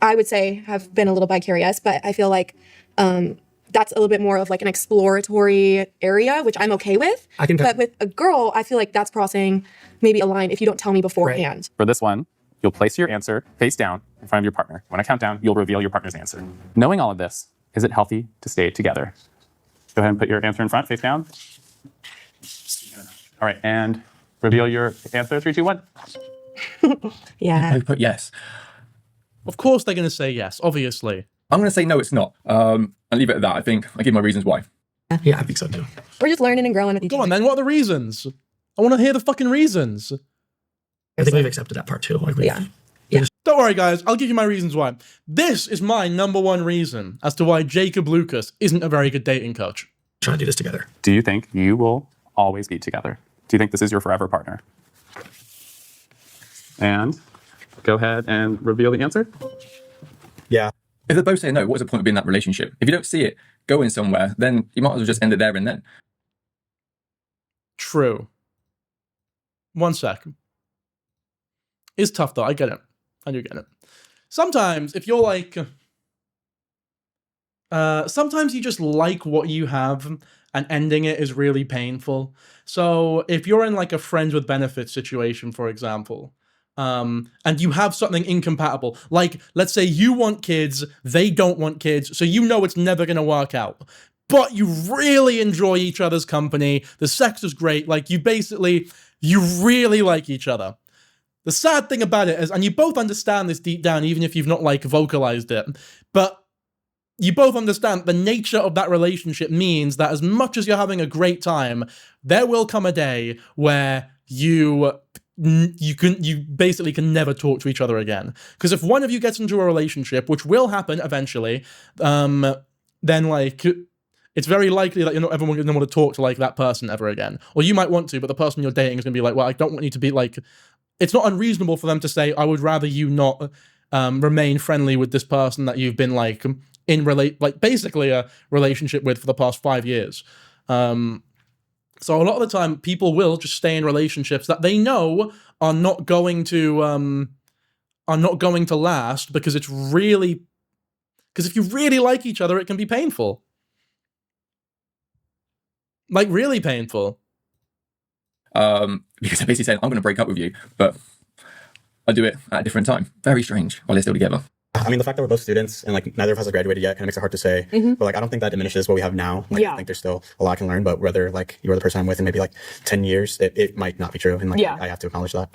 I would say, have been a little vicarious, but I feel like that's a little bit more of like an exploratory area, which I'm okay with. But with a girl, I feel like that's crossing maybe a line if you don't tell me beforehand. For this one, you'll place your answer face down in front of your partner. When I count down, you'll reveal your partner's answer. Knowing all of this, is it healthy to stay together? Go ahead and put your answer in front, face down. All right, and reveal your answer. 3, 2, 1. Yeah. I put yes. Of course they're going to say yes, obviously. I'm going to say no, it's not. I'll leave it at that. I think I'll give my reasons why. Yeah, I think so too. We're just learning and growing with each Go other. on then, what are the reasons? I want to hear the fucking reasons. I think we've accepted that part too. Like Don't worry, guys. I'll give you my reasons why. This is my number one reason as to why Jacob Lucas isn't a very good dating coach. Trying to do this together. Do you think you will always be together? Do you think this is your forever partner? And go ahead and reveal the answer. Yeah. If they're both saying no, what's the point of being in that relationship? If you don't see it going somewhere, then you might as well just end it there and then. True. 1 sec. It's tough though. I get it. I do get it. Sometimes if you're like, sometimes you just like what you have and ending it is really painful. So if you're in like a friends with benefits situation, for example, and you have something incompatible, like let's say you want kids, they don't want kids, so you know it's never going to work out. But you really enjoy each other's company. The sex is great. Like you really like each other. The sad thing about it is, and you both understand this deep down, even if you've not like vocalized it, but you both understand the nature of that relationship means that as much as you're having a great time, there will come a day where you basically can never talk to each other again. Because if one of you gets into a relationship, which will happen eventually, then like it's very likely that you're not ever going to want to talk to like that person ever again. Or you might want to, but the person you're dating is going to be like, well, I don't want you to be like. It's not unreasonable for them to say, I would rather you not remain friendly with this person that you've been like basically a relationship with for the past 5 years. So a lot of the time people will just stay in relationships that they know are not going to last because if you really like each other, it can be painful. Like really painful. Because they're basically saying, I'm going to break up with you, but I do it at a different time. Very strange while they're still together. I mean, the fact that we're both students and like neither of us has graduated yet kind of makes it hard to say. But like, I don't think that diminishes what we have now. Like, I think there's still a lot I can learn, but whether like you're the person I'm with in maybe like 10 years, it might not be true. And like, I have to acknowledge that.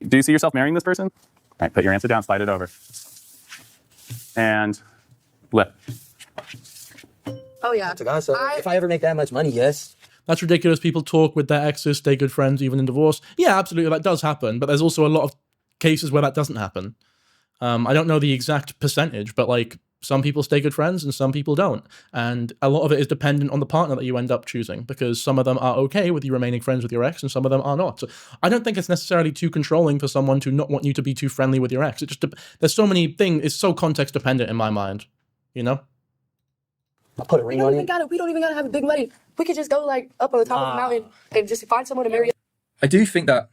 Do you see yourself marrying this person? All right, put your answer down, slide it over. And flip. Oh yeah. So if I ever make that much money, yes. That's ridiculous. People talk with their exes, stay good friends, even in divorce. Yeah, absolutely, that does happen. But there's also a lot of cases where that doesn't happen. I don't know the exact percentage, but like some people stay good friends and some people don't. And a lot of it is dependent on the partner that you end up choosing, because some of them are okay with you remaining friends with your ex and some of them are not. So I don't think it's necessarily too controlling for someone to not want you to be too friendly with your ex. It just, there's so many things, it's so context dependent in my mind, you know? I'll put a ring on it. We don't even gotta have a big wedding. We could just go like up on the top of the mountain and just find someone to marry. I do think that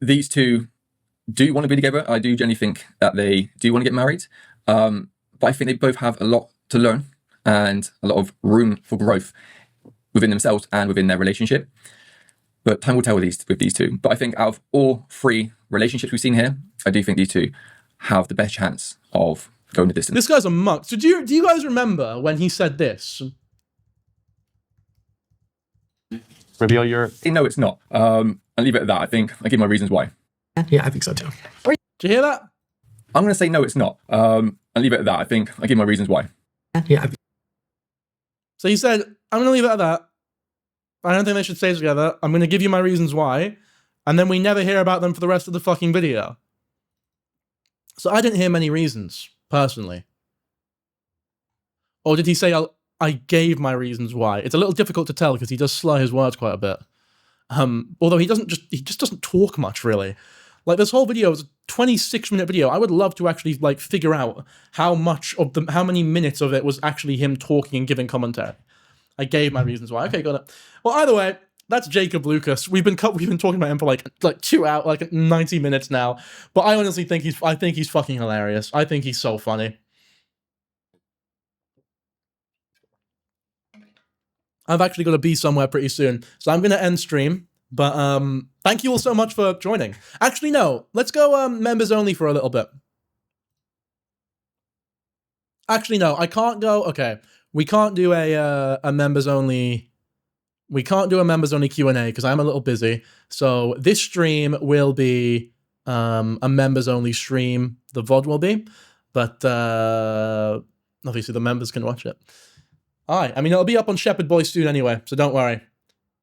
these two do want to be together. I do genuinely think that they do want to get married. But I think they both have a lot to learn and a lot of room for growth within themselves and within their relationship. But time will tell with these two. But I think out of all three relationships we've seen here, I do think these two have the best chance of going the distance. This guy's a muck. So do you guys remember when he said this? Reveal your... No, it's not. I'll leave it at that. I think I give my reasons why. Yeah, I think so too. Did you hear that? I'm going to say no, it's not. I'll leave it at that. I think I give my reasons why. Yeah. So he said, I'm going to leave it at that. I don't think they should stay together. I'm going to give you my reasons why. And then we never hear about them for the rest of the fucking video. So I didn't hear many reasons, personally. Or did he say, I gave my reasons why? It's a little difficult to tell because he does slur his words quite a bit. Although he just doesn't talk much, really. Like, this whole video is a 26-minute video. I would love to actually, like, figure out how many minutes of it was actually him talking and giving commentary. I gave my reasons why. Okay, got it. Well, either way, that's Jacob Lucas. We've been talking about him for like 2 hours, like 90 minutes now. But I honestly think he's fucking hilarious. I think he's so funny. I've actually got to be somewhere pretty soon, so I'm gonna end stream. But thank you all so much for joining. Actually, no, let's go members only for a little bit. Actually, no, I can't go. Okay, we can't do a members only. We can't do a members only Q&A because I'm a little busy. So this stream will be a members only stream. The VOD will be, but obviously the members can watch it. All right. I mean, it'll be up on Shepherd Boy soon anyway, so don't worry.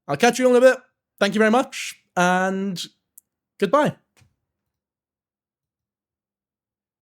I'll catch you all in a bit. Thank you very much, and goodbye.